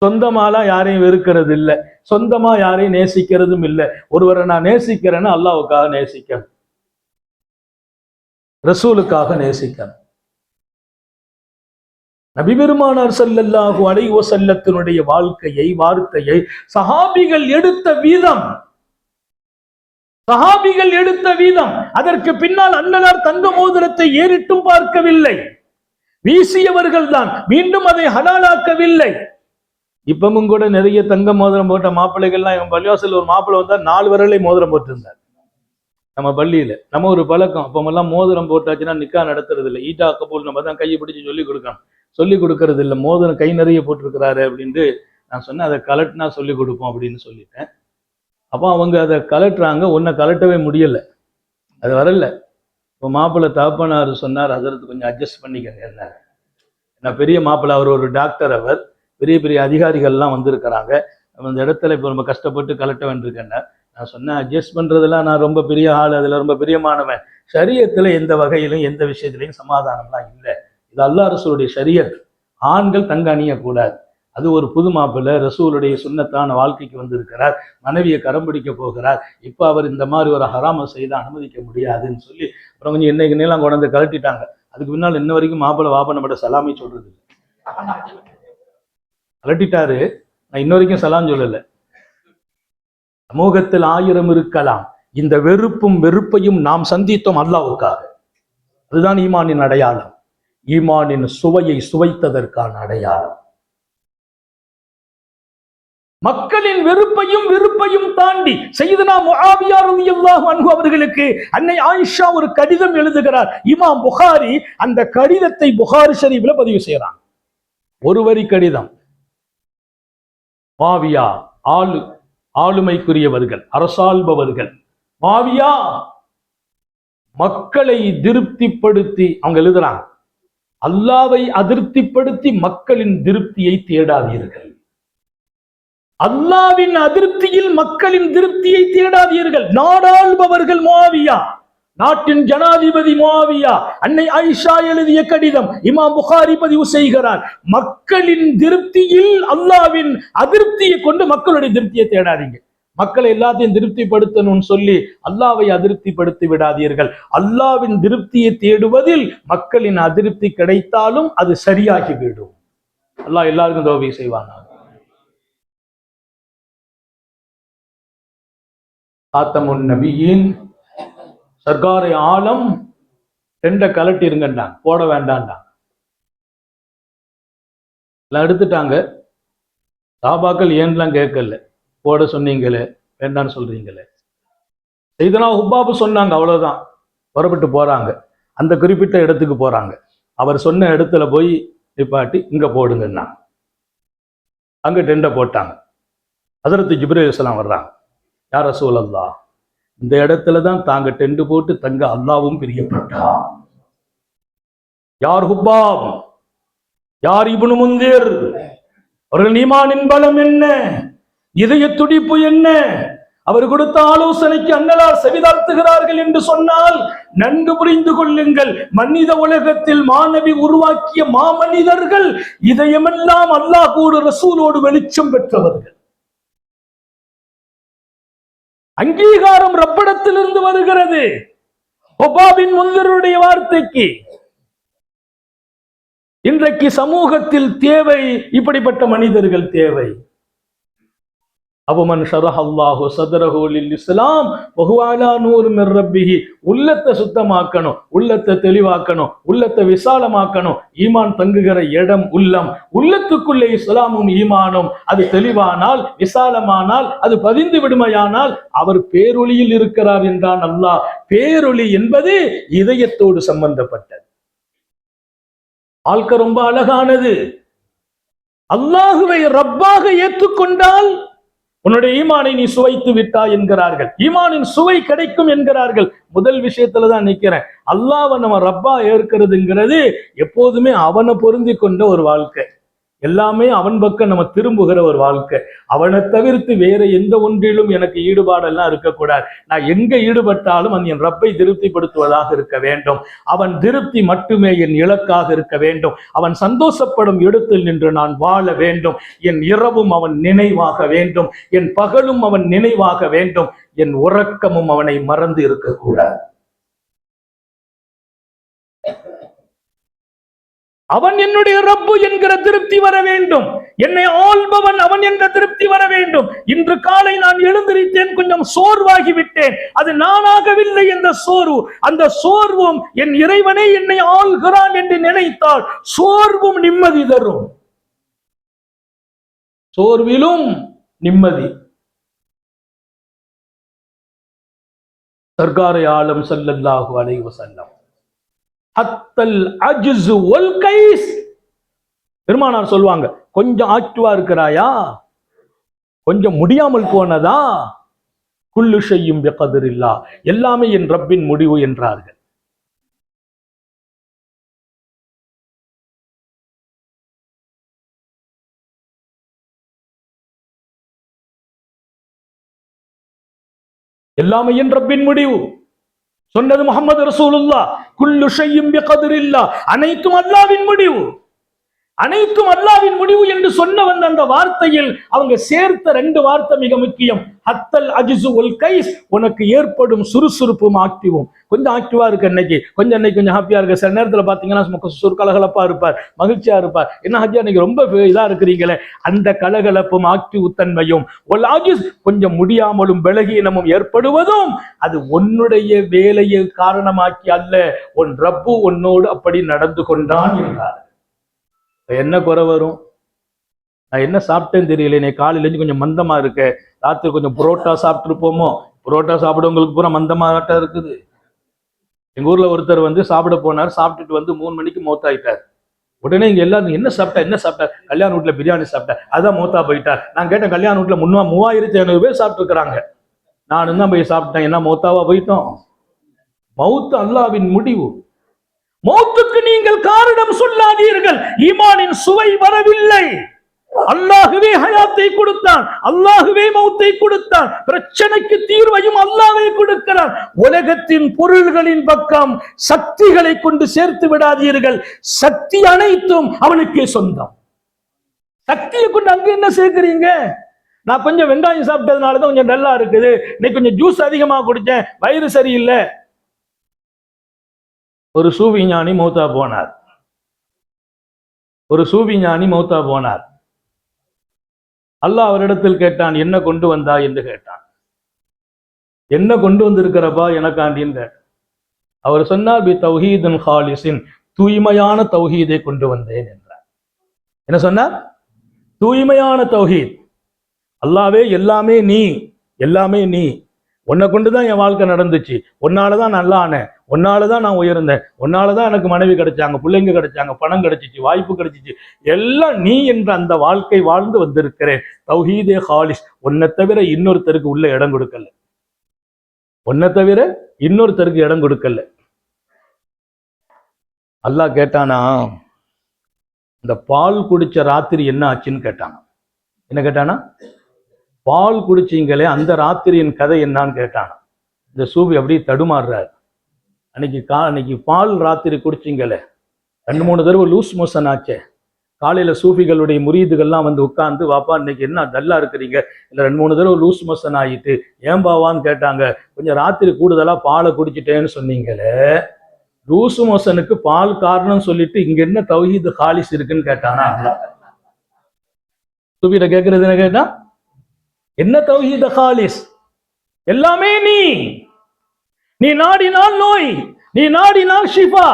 சொந்தமாலா யாரையும் வெறுக்கிறது இல்லை, சொந்தமா யாரையும் நேசிக்கிறதும் இல்லை. ஒருவரை நான் நேசிக்கிறேன்னா அல்லாஹ்வுக்காக நேசிக்கணும், ரசூலுக்காக நேசிக்கணும். நபி பெருமானார் ஸல்லல்லாஹு அலைஹி வஸல்லத்தினுடைய வாழ்க்கையை, வார்த்தையை சஹாபிகள் எடுத்த வீதம், அதற்கு பின்னால் அண்ணலார் தங்க மோதிரத்தை ஏறிட்டும் பார்க்கவில்லை, வீசியவர்கள் தான், மீண்டும் அதை ஹலாலாக்கவில்லை. இப்பவும் கூட நிறைய தங்க மோதிரம் போட்ட மாப்பிள்ளைகள்லாம், எங்க பள்ளிவாசல் ஒரு மாப்பிள்ளை வந்தா 4 விரலை மோதிரம் போட்டிருந்தார். நம்ம பள்ளியில நம்ம ஒரு பழக்கம், அப்பமெல்லாம் மோதிரம் போட்டாச்சுன்னா நிக்கா நடத்துறது இல்லை. ஈட்டா கபூல் நம்ம தான் கையை பிடிச்சி சொல்லி கொடுக்கணும், சொல்லி கொடுக்கறது இல்லை. மோதிரம் கை நிறைய போட்டிருக்கிறாரு அப்படின்ட்டு நான் சொன்னேன், அதை கலட்டினா சொல்லி கொடுப்போம் அப்படின்னு சொல்லிட்டேன். அப்போ அவங்க அதை கலட்டுறாங்க, ஒன்றை கலட்டவே முடியலை, அது வரல. இப்போ மாப்பிள்ளை தகப்பனார் சொன்னார், அதற்கு கொஞ்சம் அட்ஜஸ்ட் பண்ணிக்கங்க. என்ன பெரிய மாப்பிள்ளை, அவர் ஒரு டாக்டர், அவர் பெரிய பெரிய அதிகாரிகள்லாம் வந்திருக்கிறாங்க, அந்த இடத்துல இப்போ ரொம்ப கஷ்டப்பட்டு கலட்ட வேண்டியிருக்கேன். நான் சொன்னேன், அட்ஜஸ்ட் பண்றதெல்லாம் நான் ரொம்ப பெரிய ஆள், அதுல ரொம்ப பிரியமானவன். ஷரியத்துல எந்த வகையிலும் எந்த விஷயத்திலையும் சமாதானம்லாம் இல்லை. இது அல்லாஹ் ரசூலுடைய ஷரியத். ஆண்கள் தங்க அணியக்கூடாது, அது ஒரு புது மாப்பிள்ளை, ரசூலுடைய சுன்னத்தான வாழ்க்கைக்கு வந்திருக்கிறார், மனைவியை கரம் பிடிக்க போகிறார், இப்போ அவர் இந்த மாதிரி ஒரு ஹராம செய்து அனுமதிக்க முடியாதுன்னு சொல்லி அப்புறம் கொஞ்சம் என்னைக்கு நீளம் கொண்டு வந்து கழட்டிட்டாங்க. அதுக்கு பின்னால் இன்ன வரைக்கும் மாப்பிள்ளை வாப்பனப்பட சலாமி சொல்றது இல்லை. கழட்டிட்டாரு, நான் இன்ன வரைக்கும் சலாம் சொல்லலை. சமூகத்தில் 1000 இருக்கலாம், இந்த வெறுப்பும் வெறுப்பையும் நாம் சந்தித்தோம் அல்லாஹ்வுக்காக. அதுதான் ஈமானின் அடையாளம், ஈமானின் சுவையை சுவைத்ததற்கான அடையாளம். மக்களின் வெறுப்பையும் தாண்டி சையதுனா முஆவியா ரலியல்லாஹு அன்ஹு அவர்களுக்கு அன்னை ஆயிஷா ஒரு கடிதம் எழுதுகிறார். இமாம் புகாரி அந்த கடிதத்தை புகாரி ஷரீஃப்ல பதிவு செய்யறாங்க. ஒரு வரி கடிதம். முஆவியா ஆளுமைக்குரியவர்கள், அரசாள்பவர்கள். முஆவியா மக்களை திருப்திப்படுத்தி, அவங்க எழுதுறாங்க, அல்லாஹ்வை அதிருப்திப்படுத்தி மக்களின் திருப்தியை தேடாதீர்கள். அல்லாஹ்வின் அதிருப்தியில் மக்களின் திருப்தியை தேடாதீர்கள். நாடாளுபவர்கள் முஆவியா, நாட்டின் ஜனாதிபதி முஆவியா. அன்னை ஆயிஷா எழுதிய கடிதம் இமாம் புகாரி பதிவு செய்கிறார். மக்களின் திருப்தியில் அல்லாஹ்வின் அதிருப்தியை கொண்டு மக்களுடைய திருப்தியை தேடாதீங்க. மக்களை எல்லாத்தையும் திருப்திப்படுத்தணும்னு சொல்லி அல்லாஹ்வை அதிருப்திப்படுத்தி விடாதீர்கள். அல்லாஹ்வின் திருப்தியை தேடுவதில் மக்களின் அதிருப்தி கிடைத்தாலும் அது சரியாகிவிடும். அல்லாஹ் எல்லாருக்கும் தௌஃபீக் செய்வான். ஆத்தமுன் நபியின் சர்க்காரை ஆலம் ரெண்ட கலட்டி இருங்கண்டாங்க, போட வேண்டாண்டாங்க. எடுத்துட்டாங்க. சாபாக்கள் ஏன்லாம் கேட்கல, போட சொன்னீங்களே, வேண்டான்னு சொல்றீங்களே. செய்தனா ஹுப்பாபு சொன்னாங்க, அவ்வளவுதான். புறப்பட்டு போறாங்க, அந்த குறிப்பிட்ட இடத்துக்கு போறாங்க. அவர் சொன்ன இடத்துல போய் நிப்பாட்டி இங்க போடுங்கன்னா அங்க டெண்ட போட்டாங்க. ஹஜ்ரத் ஜிப்ரீல் அலைஹிஸ்ஸலாம் வர்றாங்க. யா ரசூலல்லாஹ், இந்த இடத்துல தான் தாங்க டெண்டு போட்டு தங்க அல்லாவும் பிரியப்பட்டா. யார் ஹுப்பாப், யார் இப்னு முந்திர், அவர்கள் ஈமானின் பலம் என்ன, இதய துடிப்பு என்ன, அவர் கொடுத்த ஆலோசனைக்கு அன்னலார் செவிதாழ்த்துகிறார்கள் என்று சொன்னால் நன்கு புரிந்து கொள்ளுங்கள். மனித உலகத்தில் மாணவி உருவாக்கிய மாமனிதர்கள் இதயமெல்லாம் அல்லாஹ் கூட ரசூலோடு வெளிச்சம் பெற்றவர்கள். அங்கீகாரம் ரப்படத்திலிருந்து வருகிறது. ஒபாபின் முந்திருடைய வார்த்தைக்கு இன்றைக்கு சமூகத்தில் தேவை, இப்படிப்பட்ட மனிதர்கள் தேவை. அபுமன் ஷரஹ அல்லாஹு சதரஹு லில் இஸ்லாம் வஹுவ அலா நூர் மிர் ரப்பிஹி. உள்ளத்தை சுத்தமாக்கணும், உள்ளத்தை தெளிவாக்கணும், உள்ளத்தை விசாலமாக்கணும். ஈமான் தங்குகிற இடம் உள்ளம். உள்ளத்துக்குள்ளே இஸ்லாமும் ஈமானும் அது தெளிவானால், விசாலமானால், அது பதிந்து விடுமையானால் அவர் பேரொளியில் இருக்கிறார் என்றான் அல்லாஹ். பேரொளி என்பது இதயத்தோடு சம்பந்தப்பட்டது. வாழ்க்கை ரொம்ப அழகானது. அல்லாஹுவை ரப்பாக ஏற்றுக்கொண்டால் உன்னுடைய ஈமானை நீ சுவைத்து விட்டாய் என்கிறார்கள். ஈமானின் சுவை கிடைக்கும் என்கிறார்கள். முதல் விஷயத்துலதான் நிக்கிறேன். அல்லாஹ்வை நம்ம ரப்பா ஏற்கிறதுங்கிறது எப்போதுமே அவனை பொருந்தி கொண்ட ஒரு வாழ்க்கை. எல்லாமே அவன் பக்கம் நம்ம திரும்புகிற ஒரு வாழ்க்கை. அவனை தவிர்த்து வேற எந்த ஒன்றிலும் எனக்கு ஈடுபாடெல்லாம் இருக்கக்கூடாது. நான் எங்க ஈடுபட்டாலும் அது என் ரப்பை திருப்திப்படுத்துவதாக இருக்க வேண்டும். அவன் திருப்தி மட்டுமே என் இலக்காக இருக்க வேண்டும். அவன் சந்தோஷப்படும் இடத்தில் நின்று நான் வாழ வேண்டும். என் இரவும் அவன் நினைவாக வேண்டும், என் பகலும் அவன் நினைவாக வேண்டும், என் உறக்கமும் அவனை மறந்து இருக்கக்கூடாது. அவன் என்னுடைய ரப்பு என்கிற திருப்தி வர வேண்டும். என்னை ஆள்பவன் அவன் என்ற திருப்தி வர வேண்டும். இன்று காலை நான் எழுந்திருத்தேன், கொஞ்சம் சோர்வாகி விட்டேன். அது நானாகவில்லை என்ற சோர்வு. அந்த சோர்வும் என் இறைவனை என்னை ஆள்கிறான் என்று நினைத்தால் சோர்வும் நிம்மதி தரும். சோர்விலும் நிம்மதி. சர்க்காரை ஆலம் ஸல்லல்லாஹு அலைஹி வஸல்லம் ஹத்தல் அஜ்ஸ் வல் கைஸ். பெருமானார் சொல்வாங்க, கொஞ்சம் ஆக்டிவா இருக்கிறாயா, கொஞ்சம் முடியாமல் போனதா, குல்லு ஷையும் பிகத்ரில்லாஹ், எல்லாமே என் ரப்பின் முடிவு என்றார்கள். எல்லாமே என் ரப்பின் முடிவு சொன்னது முஹம்மது ரசூலுல்லாஹ். குல்லு ஷையும் பிகத்ரில்லாஹ், அனைத்தும் அல்லாஹ்வின் முடிவு. அனைத்தும் அல்லாஹ்வின் முடிவு என்று சொன்ன வந்த அந்த வார்த்தையில் அவங்க சேர்த்த 2 வார்த்தை மிக முக்கியம். ஹத்தல் அஜ்ஸு வல் கைஸ், உனக்கு ஏற்படும் சுறுசுறுப்பும் ஆக்டிவும். கொஞ்சம் ஆக்டிவா இருக்கு இன்னைக்கு, கொஞ்சம் ஹாப்பியா இருக்கு. சில நேரத்துல பாத்தீங்கன்னா கலகலப்பா இருப்பார், மகிழ்ச்சியா இருப்பார். என்ன ஹாப்பியா இன்னைக்கு ரொம்ப இதா இருக்கிறீங்களே, அந்த கலகலப்பும் ஆக்டிவ் தன்மையும் ஒல் அஜ்ஸ், கொஞ்சம் முடியாமலும் பலகீனமும் ஏற்படுவதும் அது உன்னுடைய வேலையை காரணமாக்கி அல்ல, உன் ரப்பு உன்னோடு அப்படி நடந்து கொண்டான் என்றார். என்ன குறை வரும்? நான் என்ன சாப்பிட்டேன்னு தெரியல, நீ காலையில இருந்து கொஞ்சம் மந்தமா இருக்க, ராத்திரி கொஞ்சம் புரோட்டா சாப்பிட்டுருப்போமோ, புரோட்டா சாப்பிடுவங்களுக்கு பூரா மந்தமாட்டா இருக்குது. எங்க ஊர்ல ஒருத்தர் சாப்பிட போனார், சாப்பிட்டுட்டு 3 மணிக்கு மௌத்தாயிட்டார். உடனே இங்க எல்லாரும் என்ன சாப்பிட்டா, கல்யாண வீட்டுல பிரியாணி சாப்பிட்டேன், அதான் மௌத்தா போயிட்டார். நான் கேட்டேன், கல்யாண வீட்டுல 3500 பேர் சாப்பிட்டு இருக்கிறாங்க, நானும் தான் போய் சாப்பிட்டேன், என்ன மௌத்தாவா போயிட்டோம்? மௌத்து அல்லாஹ்வின் முடிவு. மௌத்துக்கு நீங்கள் காரணம் சொல்லாதீர்கள். ஈமானின் சுவை வரவில்லை. அல்லாஹ்வே ஹயாத்தை கொடுத்தான், அல்லாஹ்வே மௌத்தை கொடுத்தான், பிரச்சனைக்கு தீர்வையும் அல்லாஹ்வே கொடுக்கிறான். உலகத்தின் பொருள்களின் பக்கம் சக்திகளை கொண்டு சேர்த்து விடாதீர்கள். சக்தி அனைத்தும் அவனுக்கே சொந்தம். சக்தியை கொண்டு அங்க என்ன சேர்க்கிறீங்க? நான் கொஞ்சம் வெங்காயம் சாப்பிட்டதுனாலதான் கொஞ்சம் நல்லா இருக்குது, இன்னைக்கு கொஞ்சம் ஜூஸ் அதிகமா குடிச்சேன், வயிறு சரியில்லை. ஒரு சூஃபி ஞானி மௌத்தா போனார். அல்லாஹ் அவரிடத்தில் கேட்டான், என்ன கொண்டு வந்தா என்று கேட்டான். என்ன கொண்டு வந்திருக்கிறப்பா எனக்காண்டின்னு கேட்டான். அவர் சொன்னார், பி தௌஹீதுன் ஹாலிஸின், தூய்மையான தௌஹீதை கொண்டு வந்தேன் என்றார். என்ன சொன்னார்? தூய்மையான தௌஹீத். அல்லாஹ்வே எல்லாமே நீ, உன்னை கொண்டுதான் என் வாழ்க்கை நடந்துச்சு, உன்னாலதான் நல்லா ஆனேன், உன்னாலதான் நான் உயர்ந்தேன், உன்னாலதான் எனக்கு மனைவி கிடைச்சாங்க, பிள்ளைங்க கிடைச்சாங்க, பணம் கிடைச்சிச்சு, வாய்ப்பு கிடைச்சிச்சு, எல்லாம் நீ என்ற அந்த வாழ்க்கை வாழ்ந்து வந்திருக்கிறேன். தௌஹீதே ஹாலிஸ், உன்னை தவிர இன்னொருத்தருக்கு உள்ள இடம் கொடுக்கல. அல்லாஹ் கேட்டானா, இந்த பால் குடிச்ச ராத்திரி என்ன ஆச்சுன்னு கேட்டானா. என்ன கேட்டானா? பால் குடிச்சிங்களே அந்த ராத்திரியின் கதை என்னான்னு கேட்டானா. இந்த சூபி அப்படியே தடுமாறுறாரு. அன்னைக்கு பால் ராத்திரி குடிச்சிங்களே, 2-3 தடவை லூஸ் மோஷன் ஆச்சே. காலையில சூஃபிகளுடைய முரீதுகள்லாம் உட்கார்ந்து, வாப்பா இன்னைக்கு என்ன டல்லா இருக்கிறீங்க, இல்லை 2-3 தடவை லூஸ் மோஷன் ஆகிட்டு ஏம்பாவான்னு கேட்டாங்க. கொஞ்சம் ராத்திரி கூடுதலா பாலை குடிச்சிட்டேன்னு சொன்னீங்களே, லூஸ் மோஷனுக்கு பால் காரணம் சொல்லிட்டு இங்க என்ன தௌஹீது ஹாலிஸ் இருக்குன்னு கேட்டானா. சூஃபிட்ட கேட்கறது என்ன கேட்டா, என்ன தௌஹீது ஹாலிஸ்? எல்லாமே நீ நாடினால் நோய், நீ நாடினால் ஷிஃபா.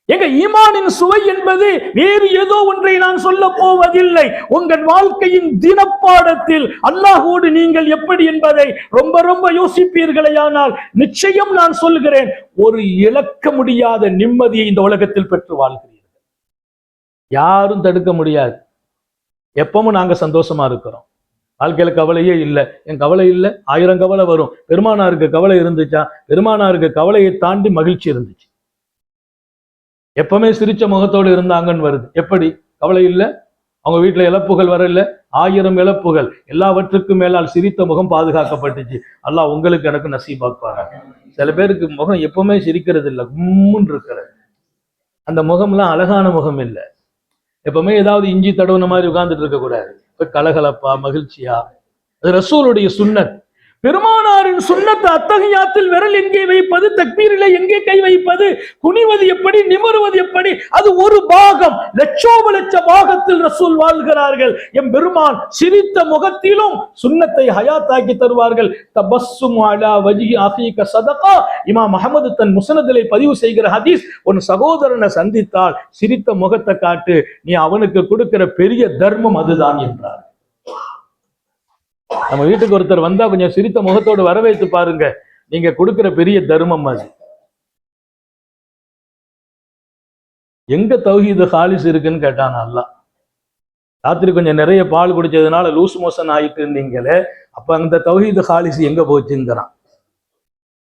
எங்க ஈமானின் சுவை என்பது வேறு ஏதோ ஒன்றை நான் சொல்ல போவதில்லை. உங்கள் வாழ்க்கையின் தினப்பாடத்தில் அல்லாஹ்வோடு நீங்கள் எப்படி என்பதை ரொம்ப யோசிப்பீர்களேயானால் நிச்சயம் நான் சொல்கிறேன், ஒரு இழக்க முடியாத நிம்மதியை இந்த உலகத்தில் பெற்று வாழ்கிறீர்கள். யாரும் தடுக்க முடியாது. எப்பவும் நாங்க சந்தோஷமா இருக்கிறோம். வாழ்க்கையில கவலையே இல்லை. என் கவலை இல்லை, 1000 கவலை வரும். பெருமானாருக்கு கவலை இருந்துச்சா? பெருமானாருக்கு கவலையை தாண்டி மகிழ்ச்சி இருந்துச்சு. எப்பவுமே சிரிச்ச முகத்தோடு இருந்தாங்கன்னு வருது. எப்படி? கவலை இல்லை, அவங்க வீட்டுல இழப்புகள் வரல, 1000 இழப்புகள், எல்லாவற்றுக்கும் மேலால் சிரித்த முகம் பாதுகாக்கப்பட்டுச்சு. அல்லாஹ் உங்களுக்கு எனக்கு நசீபாக்குவாங்க. சில பேருக்கு முகம் எப்பவுமே சிரிக்கிறது இல்லை, கும்முன்னு இருக்கிறது. அந்த முகம்லாம் அழகான முகம் இல்லை. எப்பவுமே ஏதாவது இஞ்சி தடவுன மாதிரி உட்கார்ந்துட்டு இருக்க கூடாது. கலகலப்பா, மகிழ்ச்சியா. அது ரசூலுடைய சுன்னத். பெருமானாரின் சுன்னத் அத்தஹியாத்தில் விரல் எங்கே வைப்பது, தக்பீரிலே எங்கே கை வைப்பது, குனிவது எப்படி, நிமிருவது எப்படி, அது ஒரு பாகம். லட்ச பாகத்தில் ரசூல் வாழ்கிறார்கள். எம் பெருமான் சிரித்த முகத்திலும் சுன்னத்தை ஹயாத்தாக்கி தருவார்கள். தபஸ்ஸும் அலா வஜ்ஹி அஹீக ஸதகா. இமாம் அஹ்மது தன் முஸ்னதிலே பதிவு செய்கிற ஹதீஸ், உன் சகோதரனை சந்தித்தால் சிரித்த முகத்தை காட்டு, நீ அவனுக்கு கொடுக்கிற பெரிய தர்மம் அதுதான் என்றார். நம்ம வீட்டுக்கு ஒருத்தர் வந்தா கொஞ்சம் சிரித்த முகத்தோடு வரவேற்று பாருங்க, நீங்க கொடுக்கிற பெரிய தர்மம் அது. எங்க தௌஹீது ஹாலிஸ் இருக்குன்னு கேட்டான் அல்லாஹ். ராத்திரி கொஞ்சம் நிறைய பால் குடிச்சதுனால லூஸ் மோஷன் ஆயிட்டு இருந்தீங்களே, அப்ப அந்த தௌஹீது ஹாலிஸ் எங்க போச்சுங்கிறான்.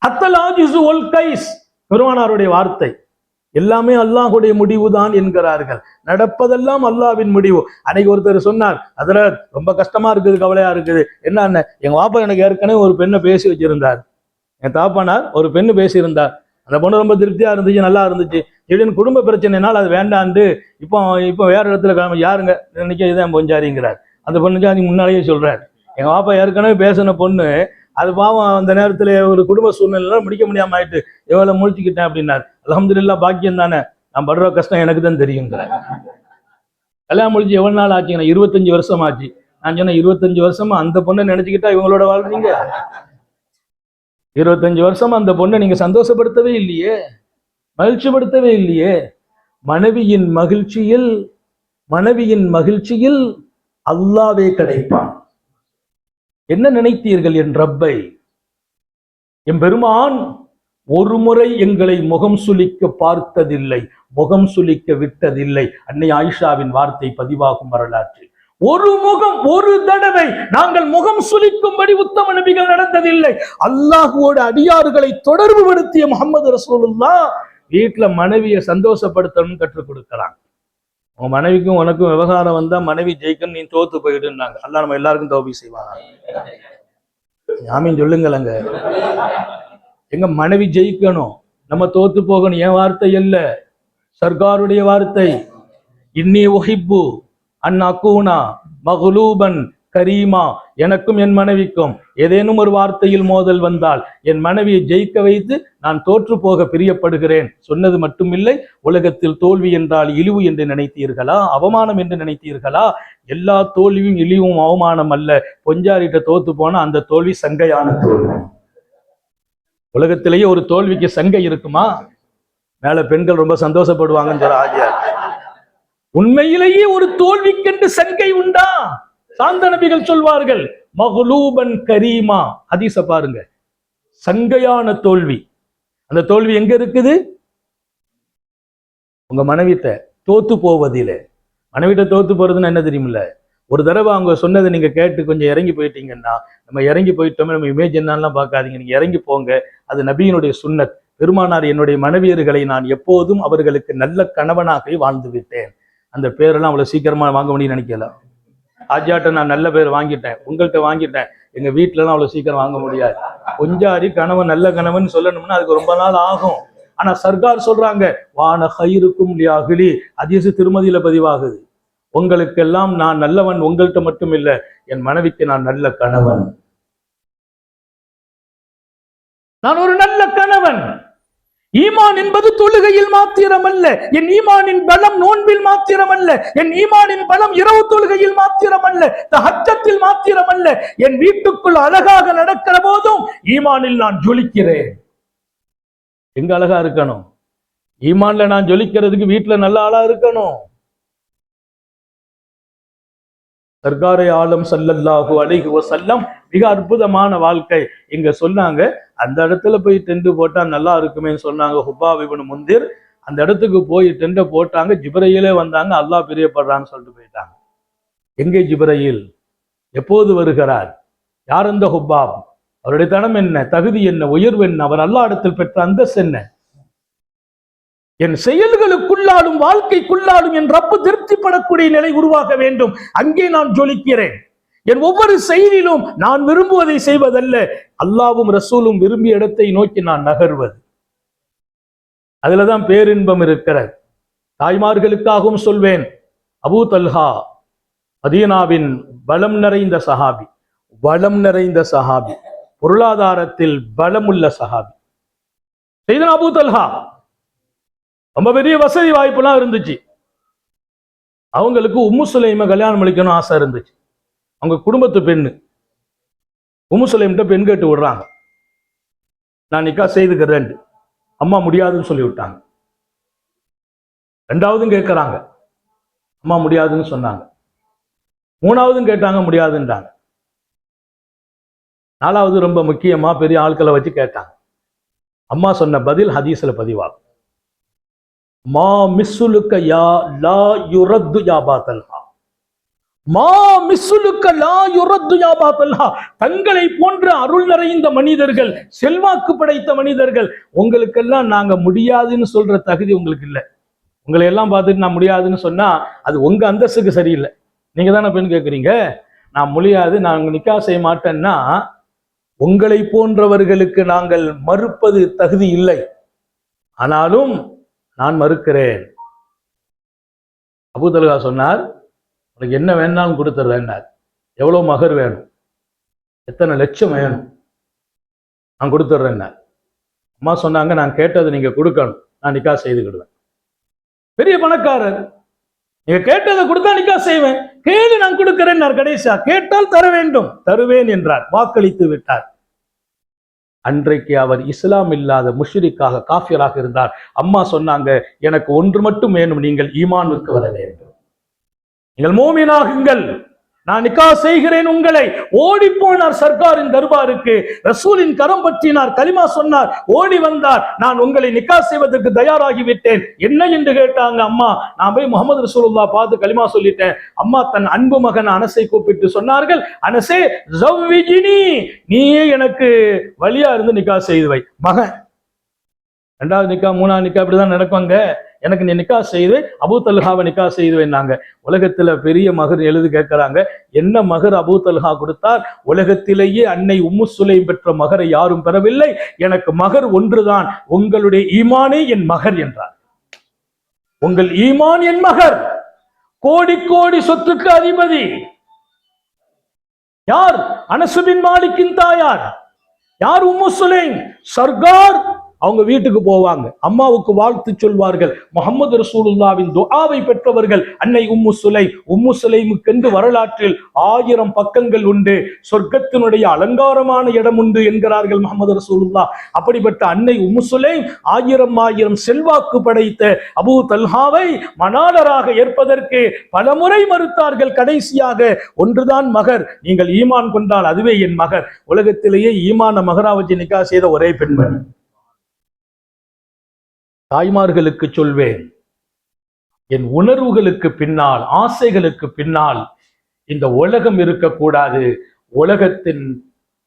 ஹத்தல் ஆஜிஸு வல் கைஸ், பெருமானாருடைய வார்த்தை. எல்லாமே அல்லாஹ்வுடைய முடிவுதான் என்கிறார்கள். நடப்பதெல்லாம் அல்லாஹ்வின் முடிவு. அன்னைக்கு ஒருத்தர் சொன்னார், அதுல ரொம்ப கஷ்டமா இருக்குது, கவலையா இருக்குது. என்ன, எங்க வாப்பா எனக்கு ஏற்கனவே ஒரு பெண்ணை பேசி வச்சிருந்தார். என் தாப்பானார் ஒரு பெண்ணு பேசியிருந்தார். அந்த பொண்ணு ரொம்ப திருப்தியா இருந்துச்சு, நல்லா இருந்துச்சு. திடீர்னு குடும்ப பிரச்சனைனால அது வேண்டாண்டு இப்போ இப்போ வேற இடத்துல யாருங்க இன்னைக்கு இதுதான் பொஞ்சாரிங்கிறார். அந்த பொஞ்சாரி முன்னாலேயே சொல்றாரு, எங்க பாப்பா ஏற்கனவே பேசின பொண்ணு, அது பாவம் அந்த நேரத்துல ஒரு குடும்ப சூழ்நிலை முடிக்க முடியாம ஆயிட்டு எவ்வளவு முடிச்சுக்கிட்டேன் அப்படின்னாரு. அல்ஹம்துலில்லாஹ் பாக்கியம் தானே, நான் படுற கஷ்டம் எனக்கு தான் தெரியுங்கிறார். கல்யாணம் முடிச்சு எவ்வளவு நாள் ஆச்சுங்கன்னா 25 வருஷம் ஆச்சு. நான் சொன்னேன் 25 வருஷமா அந்த பொண்ணை நினைச்சுக்கிட்டா இவங்களோட வாழ்றீங்க? 25 வருஷமா அந்த பொண்ணை நீங்க சந்தோஷப்படுத்தவே இல்லையே, மகிழ்ச்சிப்படுத்தவே இல்லையே. மனைவியின் மகிழ்ச்சியில் அல்லாவே கிடைப்பான். என்ன நினைத்தீர்கள் என் ரப்பை? என் பெருமான் ஒரு முறை எங்களை முகம் சுளிக்க பார்த்ததில்லை, முகம் சுளிக்க விட்டதில்லை. அன்னை ஆயிஷாவின் வார்த்தை பதிவாகும் வரலாற்றில் ஒரு தடவை நாங்கள் முகம் சுளிக்கும்படி உத்தம நபிகள் நடந்ததில்லை. அல்லாஹ்வோடு அடியார்களை தொடர்பு படுத்திய முஹம்மது ரசூலுல்லாஹ் வீட்டுல மனைவியை சந்தோஷப்படுத்தணும்னு கற்றுக் கொடுக்கிறாங்க. உன் மனைவிக்கும் உனக்கும் விவகாரம் வந்தா மனைவி ஜெயிக்கணும், நீ தோத்து போயிடுன்னாங்க. அல்லாஹ் நம்ம எல்லாருக்கும் தௌபீக் செய்வாங்க. ஆமீன் சொல்லுங்களங்க. எங்க மனைவி ஜெயிக்கணும், நம்ம தோத்து போகணும். என் வார்த்தை அல்ல, சர்க்காருடைய வார்த்தை. இன்னி உஹிப்பு அன் அகூனா மக்லூபன் கரீமா. எனக்கும் என் மனைவிக்கும் ஏதேனும் ஒரு வார்த்தையில் மோதல் வந்தால் என் மனைவியை ஜெயிக்க வைத்து நான் தோற்று போக பிரியப்படுகிறேன். சொன்னது மட்டுமில்லை, உலகத்தில் தோல்வி என்றால் இழிவு என்று நினைத்தீர்களா, அவமானம் என்று நினைத்தீர்களா? எல்லா தோல்வியும் இழிவும் அவமானம் அல்ல. பொஞ்சாரிட்ட தோத்து போனா அந்த தோல்வி சங்கையான தோல்வி. உலகத்திலேயே ஒரு தோல்விக்கு சங்கை இருக்குமா? மேல பெண்கள் ரொம்ப சந்தோஷப்படுவாங்கன்னு சொல்ற ஆஜியார். உண்மையிலேயே ஒரு தோல்விக்கென்று சங்கை உண்டா? சாந்த நபிகள் சொல்வார்கள், மக்லூபன் கரீமா. ஹதீஸ பாருங்க, சங்கையான தோல்வி. அந்த தோல்வி எங்க இருக்குது? உங்க மனைவிட்ட தோத்து போவதில்லை. மனைவிட்ட தோத்து போறதுன்னு என்ன தெரியுமில்ல? ஒரு தடவை அவங்க சொன்னதை நீங்க கேட்டு கொஞ்சம் இறங்கி போயிட்டீங்கன்னா, நம்ம இறங்கி போயிட்டோமே, நம்ம இமேஜ் என்னன்னா பார்க்காதீங்க, நீங்க இறங்கி போங்க. அது நபியினுடைய சுன்னத். பெருமானார், என்னுடைய மனைவியர்களை நான் எப்போதும் அவர்களுக்கு நல்ல கணவனாக வாழ்ந்து விட்டேன். அந்த பேரெல்லாம் அவ்வளவு சீக்கிரமா வாங்க முடியும்னு நினைக்கல. ஆஜாட்ட நான் நல்ல பேர் வாங்கிட்டேன், உங்கள்கிட்ட வாங்கிட்டேன், எங்க வீட்டுலலாம் அவ்வளவு சீக்கிரம் வாங்க முடியாது. கொஞ்சாரி கணவன் நல்ல கணவன் சொல்லணும்னா அதுக்கு ரொம்ப நாள் ஆகும். ஆனா சர்க்கார் சொல்றாங்க, வான ஹைருக்கும் லியாஹிலி. ஹதீஸ் திருமதியில பதிவாகுது, உங்களுக்கெல்லாம் நான் நல்லவன், உங்கள்கிட்ட மட்டும் இல்ல, என் மனைவிக்கு நான் நல்ல கணவன், நான் ஒரு நல்ல கணவன். ஈமான் என்பது தொழுகையில் மாத்திரமல்ல, என் ஈமானின் பலம் நோன்பில் மாத்திரமல்ல, என் ஈமானின் பலம் இரவு தொழுகையில் மாத்திரமல்ல, தஹஜ்ஜத்தில் மாத்திரமல்ல, என் வீட்டுக்குள் அழகாக நடக்கிற போதும் ஈமானில் நான் ஜொலிக்கிறேன். எங்க அழகா இருக்கணும்? ஈமான்ல நான் ஜொலிக்கிறதுக்கு வீட்டுல நல்ல ஆளா இருக்கணும். சர்க்காரை ஆலம் ஸல்லல்லாஹு அலைஹி வஸல்லம் மிக அற்புதமான வாழ்க்கை இங்க சொன்னாங்க. அந்த இடத்துல போய் டெண்டு போட்டா நல்லா இருக்குமே சொன்னாங்க. ஹுபாப் இப்னு முந்திர் அந்த இடத்துக்கு போய் டெண்டை போட்டாங்க. ஜிப்ரீலே வந்தாங்க, அல்லாஹ் பிரியப்படுறான்னு சொல்லிட்டு போயிட்டாங்க. எங்கே ஜிப்ரீல்? எப்போது வருகிறார்? யார் அந்த ஹுபாப்? அவருடைய தனம் என்ன, தகுதி என்ன, உயர்வு என்ன, அவர் அல்லாஹ் இடத்தில் பெற்ற அந்தஸ்து என்ன? என் செயல்களுக்குள்ளாலும் வாழ்க்கைக்குள்ளாலும் என் ரப்பு திருப்திப்படக்கூடிய நிலை உருவாக வேண்டும். அங்கே நான் ஜொலிக்கிறேன். என் ஒவ்வொரு செயலிலும் நான் விரும்புவதை செய்வதல்ல, அல்லாவும் ரசூலும் விரும்பிய இடத்தை நோக்கி நான் நகர்வது. அதுலதான் பேரின்பம் இருக்கிறது. தாய்மார்களுக்காகவும் சொல்வேன், அபூ தல்ஹா மதீனாவின் வளம் நிறைந்த சஹாபி, பொருளாதாரத்தில் பலமுள்ள சஹாபி சையதுனா அபூ தல்ஹா. ரொம்ப பெரிய வசதி வாய்ப்புலாம் இருந்துச்சு. அவங்களுக்கு உம்மு சுலைமை கல்யாணம் அளிக்கணும் ஆசை இருந்துச்சு. அவங்க குடும்பத்து பெண்ணு. உம்மு சுலைம்கிட்ட பெண் கேட்டு விடுறாங்க, நான் நிக்கா செய்துக்கிறேன். அம்மா முடியாதுன்னு சொல்லி விட்டாங்க. ரெண்டாவதும் கேட்கறாங்க, அம்மா முடியாதுன்னு சொன்னாங்க. மூணாவதும் கேட்டாங்க, முடியாதுன்றாங்க. நாலாவது ரொம்ப முக்கியமா பெரிய ஆட்களை வச்சு கேட்டாங்க. அம்மா சொன்ன பதில் ஹதீஸ்ல பதிவாகும். மா மிஸ்ஸுலுக்க யா லா யுரத்து யா பாத்தல்ஹா. மா மிஸ்ஸுலுக்க லா யுரத்து யா பாத்தல்ஹா. தங்களை போன்ற அருள் நிறைந்த மனிதர்கள், செல்வாக்கு படைத்த மனிதர்கள், உங்களுக்கெல்லாம் நாங்க முடியாதுன்னு சொல்ற தகுதி உங்களுக்கு இல்லை. உங்களை எல்லாம் பார்த்துட்டு நான் முடியாதுன்னு சொன்னா அது உங்க அந்தஸ்துக்கு சரியில்லை. நீங்க தானே பெண் கேட்குறீங்க, நான் முடியாது, நான் நிக்கா செய்ய மாட்டேன்னா உங்களை போன்றவர்களுக்கு நாங்கள் மறுப்பது தகுதி இல்லை. ஆனாலும் நான் மறுக்கிறேன். அபூதல்ஹா சொன்னார், உனக்கு என்ன வேணாலும் கொடுத்துட்றேன்னார். எவ்வளவு மகர் வேணும், எத்தனை லட்சம் வேணும், நான் கொடுத்துட்றேன்னார். அம்மா சொன்னாங்க, நான் கேட்டதை நீங்க கொடுக்கணும், நான் நிக்கா செய்துக்கிடுவேன். பெரிய பணக்காரர், நீங்க கேட்டதை கொடுத்தா நிக்கா செய்வேன், கேளு நான் கொடுக்கிறேன். கடைசியா கேட்டால் தர வேண்டும், தருவேன் என்றார், வாக்களித்து விட்டார். அன்றைக்கு அவர் இஸ்லாம் இல்லாத முஷ்ரிக்காக காஃபியராக இருந்தார். அம்மா சொன்னாங்க, எனக்கு ஒன்று மட்டும் வேணும், நீங்கள் ஈமானுக்கு வர வேண்டும், நீங்கள் மோமினாகுங்கள், நான் நிக்கா செய்கிறேன் உங்களை. ஓடி போனார் சர்க்காரின் தர்பாருக்கு, ரசூலின் கரம் பற்றினார், கலிமா சொன்னார், ஓடி வந்தார், நான் உங்களை நிக்கா செய்வதற்கு தயாராகி விட்டேன். என்ன என்று கேட்டாங்க அம்மா. நான் போய் முகமது ரசூலுல்லாஹ் பார்த்து கலிமா சொல்லிட்டேன். அம்மா தன் அன்பு மகன் அனஸை கூப்பிட்டு சொன்னார்கள், அனஸே ஜவ்விஜினி, நீயே எனக்கு வழியா இருந்து நிக்கா செய்து வை. மகன் ரெண்டாவது நிக்கா மூணாவது நிக்கா இப்படிதான் நடக்குவாங்க. எனக்கு நீ நிக்கா செய்து அபூ தல்ஹாவை நிக்கா செய்து வைனாங்க. உலகத்துல பெரிய மகர் எழுது கேட்கிறாங்க, என்ன மகர் அபூ தல்ஹா கொடுத்தார்? உலகத்திலேயே அன்னை உம்மு சுலைம் பெற்ற மகரை யாரும் பெறவில்லை, எனக்கு மகர் ஒன்றுதான், உங்களுடைய ஈமானே என் மகர் என்றார். உங்கள் ஈமான் என் மகர். கோடி கோடி சொத்துக்கு அதிபதி யார்? அனஸ் பின் மாலிக்கின் தாயார் யார்? உம்மு சுலைம். சர்கார் அவங்க வீட்டுக்கு போவாங்க, அம்மாவுக்கு வாழ்த்து சொல்வார்கள். முஹம்மது ரசூலுல்லாவின் துஆவை பெற்றவர்கள் அன்னை உம்மு சுலைம். உம்மு சுலைமுக்கென்று வரலாற்றில் 1000 பக்கங்கள் உண்டு. சொர்க்கத்தினுடைய அலங்காரமான இடம் உண்டு என்கிறார்கள் முஹம்மது ரசூலுல்லாஹ். அப்படிப்பட்ட அன்னை உம்மு சுலைம் 1000 செல்வாக்கு படைத்த அபூ தல்ஹாவை மணாளராக ஏற்பதற்கு பலமுறை மறுத்தார்கள். கடைசியாக ஒன்றுதான் மகர், நீங்கள் ஈமான் கொண்டால் அதுவே என் மகர். உலகத்திலேயே ஈமான மகரா வச்சு நிக்கா செய்த ஒரே பெண்மணி. தாய்மார்களுக்கு சொல்வேன், என் உணர்வுகளுக்கு பின்னால், ஆசைகளுக்கு பின்னால் இந்த உலகம் இருக்கக்கூடாது, உலகத்தின்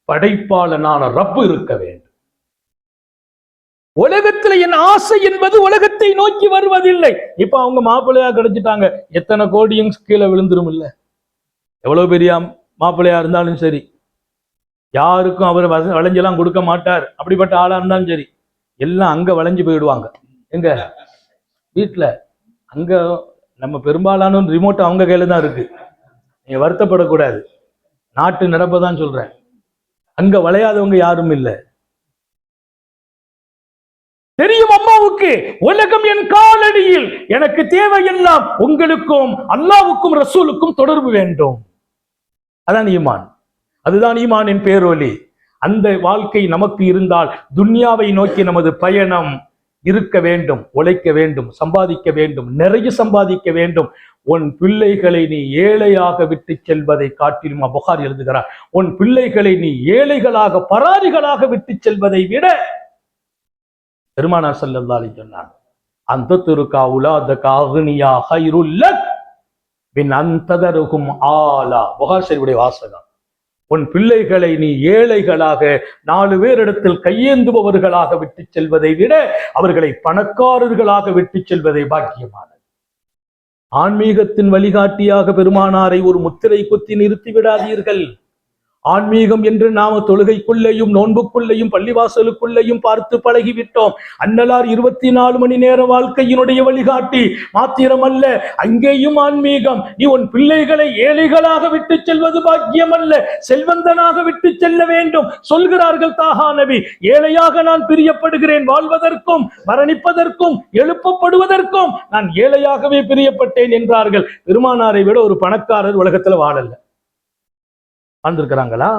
படைப்பாளனான ரப்பு இருக்க வேண்டும். உலகத்துல என் ஆசை என்பது உலகத்தை நோக்கி வருவதில்லை. இப்ப அவங்க மாப்பிள்ளையா கிடைச்சிட்டாங்க, எத்தனை கோடியும் கீழே விழுந்துரும் இல்ல. எவ்வளவு பெரிய மாப்பிள்ளையா இருந்தாலும் சரி, யாருக்கும் அவர் வளைஞ்செல்லாம் கொடுக்க மாட்டார். அப்படிப்பட்ட ஆளா இருந்தாலும் சரி, எல்லாம் அங்க வளைஞ்சு போயிடுவாங்க. எங்க வீட்டுல அங்க நம்ம பெரும்பாலான ரிமோட் அவங்க கையில தான் இருக்கு. நீங்க வருத்தப்படக்கூடாது, நாட்டு நடப்பதான் சொல்றேன். அங்க வளையாதவங்க யாரும் இல்லை. தெரியும் அம்மாவுக்கு, உலகம் என் காலடியில், எனக்கு தேவையெல்லாம் உங்களுக்கும் அல்லாவுக்கும் ரசூலுக்கும் தொடர்பு வேண்டும். அதான் ஈமான், அதுதான் ஈமானின் பேரொலி. அந்த வாழ்க்கை நமக்கு இருந்தால் துன்யாவை நோக்கி நமது பயணம் இருக்க வேண்டும், உழைக்க வேண்டும், சம்பாதிக்க வேண்டும், நிறைய சம்பாதிக்க வேண்டும். உன் பிள்ளைகளை நீ ஏழையாக விட்டு செல்வதை காட்டிலும் புகார் எழுதுகிறார், உன் பிள்ளைகளை நீ ஏழைகளாக பராரிகளாக விட்டு செல்வதை விட பெருமானார் ஸல்லல்லாஹு அலைஹி சொன்னார், அந்த துருக்கா உலாதக அக்னியா கைருல் லக் பின் அன்ததருஹும் ஆலா. புகார் ஷரீஃபுடைய வாசகம். உன் பிள்ளைகளை நீ ஏழைகளாக 4 பேரிடத்தில் கையேந்துபவர்களாக விட்டு செல்வதை விட அவர்களை பணக்காரர்களாக விட்டு செல்வதை பாக்கியமானது. ஆன்மீகத்தின் வழிகாட்டியாக பெருமானாரை ஒரு முத்திரை குத்தி நிறுத்தி விடாதீர்கள். ஆன்மீகம் என்று நாம தொழுகைக்குள்ளேயும் நோன்புக்குள்ளேயும் பள்ளிவாசலுக்குள்ளேயும் பார்த்து பழகிவிட்டோம். அன்னலார் 24 மணி நேர வாழ்க்கையினுடைய வழிகாட்டி மாத்திரமல்ல, அங்கேயும் ஆன்மீகம். நீ உன் பிள்ளைகளை ஏழைகளாக விட்டு செல்வது பாக்கியம் அல்ல, செல்வந்தனாக விட்டு செல்ல வேண்டும். சொல்கிறார்கள் தாஹா நபி, ஏழையாக நான் பிரியப்படுகிறேன், வாழ்வதற்கும் மரணிப்பதற்கும் எழுப்பப்படுவதற்கும் நான் ஏழையாகவே பிரியப்பட்டேன் என்றார்கள். பெருமானாரை விட ஒரு பணக்காரர் உலகத்துல வாழல. வாழ்ந்திருக்கிறாங்களா?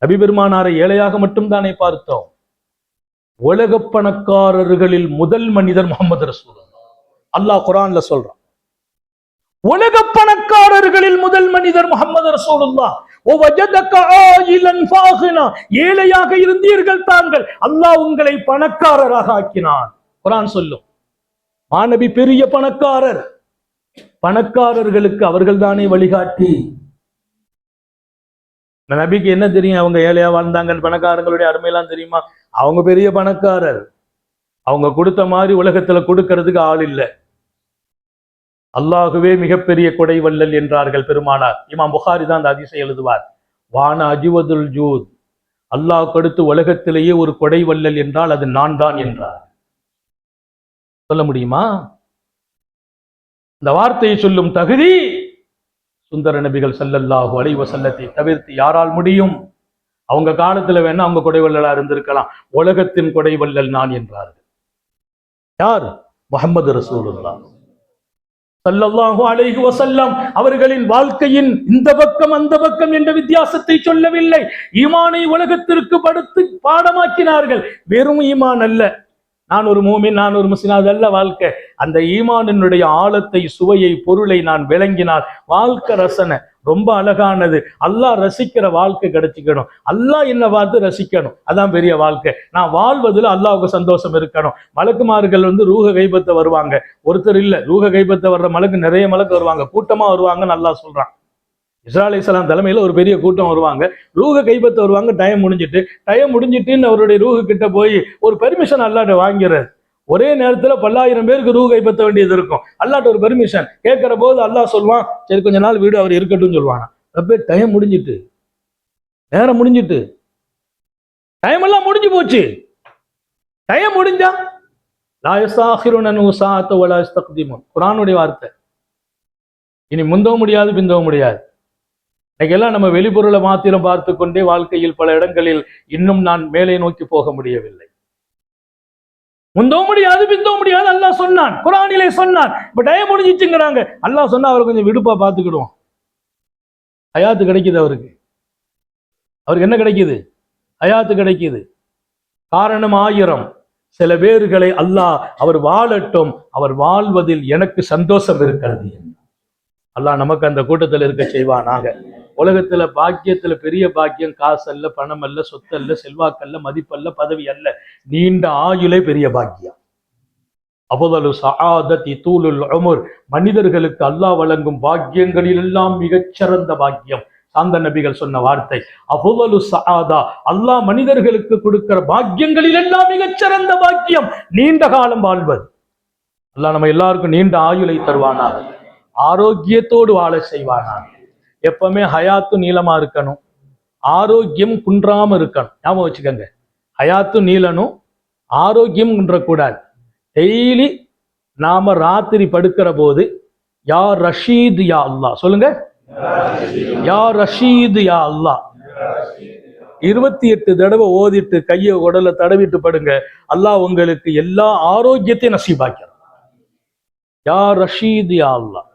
நபி பெருமானாரை ஏழையாக மட்டும் தானே பார்த்தோம். உலக பணக்காரர்களில் முதல் மனிதர் முஹம்மது ரசூலுல்லாஹ். அல்லாஹ் குர்ஆன்ல சொல்றான், உலக பணக்காரர்களில் முதல் மனிதர் முஹம்மது ரசூலுல்லாஹ். வஜதக ஆயிலன் ஃபாகினா, ஏழையாக இருந்தீர்கள் தாங்கள், அல்லாஹ் உங்களை பணக்காரராக ஆக்கினான். குர்ஆன் சொல்லும். மாநபி பெரிய பணக்காரர். பணக்காரர்களுக்கு அவர்கள் தானே வழிகாட்டி. நபிக்கு என்ன தெரியும் அவங்க ஏழையா வாழ்ந்தாங்க, பணக்காரங்களுடைய அருமையெல்லாம் தெரியுமா? அவங்க பெரிய பணக்காரர், அவங்க கொடுத்த மாதிரி உலகத்துல கொடுக்கறதுக்கு ஆள் இல்லை. அல்லாஹுவே மிகப்பெரிய கொடை வள்ளல் என்றார்கள் பெருமானார். இமாம் புகாரி தான் அந்த ஹதீஸை எழுதுவார். வான அஜ்வதுல் ஜூத், அல்லாஹ் கொடுத்து உலகத்திலேயே ஒரு கொடை வள்ளல் என்றால் அது நான் தான் என்றார். சொல்ல முடியுமா? இந்த வார்த்தையை சொல்லும் தகுதி சுந்தர நபிகள் ஸல்லல்லாஹு அலைஹி வஸல்லத்தை தவிர்த்து யாரால் முடியும்? அவங்க காலத்துல வேணா அவங்க கொடைவள்ளலா இருந்திருக்கலாம். உலகத்தின் கொடைவள்ளல் நான் என்றார்கள். யார்? முஹம்மது ரசூலுல்லாஹ் ஸல்லல்லாஹு அலைஹி வஸல்லம் அவர்களின் வாழ்க்கையின் இந்த பக்கம் அந்த பக்கம் என்ற வித்தியாசத்தை சொல்லவில்லை. ஈமானை உலகத்திற்கு படுத்து பாடமாக்கினார்கள். வெறும் ஈமான் அல்ல, நான் ஒரு மூமின், நான் ஒரு முஸ்லிம், அதல்ல வாழ்க்கை. அந்த ஈமானினுடைய ஆழத்தை, சுவையை, பொருளை நான் விளங்கினால் வாழ்க்கை ரசனை ரொம்ப அழகானது. அல்லாஹ் ரசிக்கிற வாழ்க்கை கிடைச்சிக்கணும். அல்லாஹ் என்ன பார்த்து ரசிக்கணும். அதான் பெரிய வாழ்க்கை. நான் வாழ்வதில் அல்லாஹ்வுக்கு சந்தோஷம் இருக்கணும். மலக்குமார்கள் ரூஹ கைபத்தை வருவாங்க. ஒருத்தர் இல்ல, ரூஹ கைபத்தை வர்ற மலக்கு நிறைய மலக்கு வருவாங்க, கூட்டமா வருவாங்கன்னு அல்லாஹ் சொல்றான். இஸ்ரா அலைஹிஸ்ஸலாம் தலைமையில ஒரு பெரிய கூட்டம் வருவாங்க. ரூஹ கைபத்தை வருவாங்க. டைம் முடிஞ்சிட்டுன்னு அவருடைய ரூஹு கிட்ட போய் ஒரு பெர்மிஷன் அல்லாஹ்ட்ட வாங்கிறது. ஒரே நேரத்துல 10,000 பேருக்கு ரூஹ கைபத்த வேண்டியது இருக்கும். அல்லாஹ்ட்ட ஒரு பெர்மிஷன் கேட்கிற போது அல்லாஹ் சொல்வான், சரி கொஞ்ச நாள் வீடு அவர் இருக்கட்டும் சொல்லுவானா. அப்ப டைம் முடிஞ்சிட்டு, நேரம் முடிஞ்சிட்டு, டைம் எல்லாம் முடிஞ்சு போச்சு. டைம் முடிஞ்சா லா யஸ்தாகிருன ஸாஅத வலா யஸ்தக்திமுன், குர்ஆனுடைய வார்த்தை. இனி முந்தவும் முடியாது, பிந்தவும் முடியாது. இன்னைக்கெல்லாம் நம்ம வெளிப்பொருளை மாத்திரம் பார்த்து கொண்டே வாழ்க்கையில் பல இடங்களில் இன்னும் நான் மேலே நோக்கி போக முடியவில்லை. முந்தவும் முடியாது, பிந்தவும் முடியாது அல்லாஹ் சொன்னான், குர்ஆனிலே சொன்னான். இப்ப டைம் முடிஞ்சிச்சுங்கிறாங்க. அல்லாஹ் சொன்னா அவரை கொஞ்சம் விடுப்பா பார்த்துக்கிடுவோம். ஹயாத்து கிடைக்குது அவருக்கு. அவருக்கு என்ன கிடைக்குது? ஹயாத்து கிடைக்குது. காரணம் 1000. சில பேர்களை அல்லாஹ் அவர் வாழட்டும், அவர் வாழ்வதில் எனக்கு சந்தோஷம் இருக்கிறது. அல்லாஹ் நமக்கு அந்த கூட்டத்தில் இருக்க செய்வானாக. உலகத்துல பாக்கியத்துல பெரிய பாக்கியம் காசு அல்ல, பணம் அல்ல, சொத்து அல்ல, செல்வாக்கல்ல, மதிப்பல்ல, பதவி அல்ல, நீண்ட ஆயுளே பெரிய பாக்கியம். அஃதலு ஸஆதத்தி தூலுல் உம்ர், மனிதர்களுக்கு அல்லாஹ் வழங்கும் பாக்கியங்களில் எல்லாம் மிகச்சிறந்த பாக்கியம். சாந்த நபிகள் சொன்ன வார்த்தை அஃதலு ஸஆதா, அல்லாஹ் மனிதர்களுக்கு கொடுக்கிற பாக்கியங்களில் எல்லாம் மிகச்சிறந்த பாக்கியம் நீண்ட காலம் வாழ்வது. அல்லாஹ் நம்ம எல்லாருக்கும் நீண்ட ஆயுளை தருவானாக, ஆரோக்கியத்தோடு வாழ செய்வானாக. எப்பவுமே ஹயாத்து நீளமா இருக்கணும், ஆரோக்கியம் குன்றாம இருக்கணும். ஞாபகம் வச்சுக்கோங்க, ஹயாத்து நீளனும் ஆரோக்கியம் குன்றக்கூடாது. டெய்லி நாம ராத்திரி படுக்கிற போது யா ரஷீத் யா அல்லாஹ் சொல்லுங்க, யா ரஷீத் யா அல்லாஹ் 28 தடவை ஓதிட்டு கையை உடலை தடவிட்டு படுங்க. அல்லாஹ் உங்களுக்கு எல்லா ஆரோக்கியத்தையும் நசீபாக்கிறான். யா ரஷீத் யா அல்லாஹ்.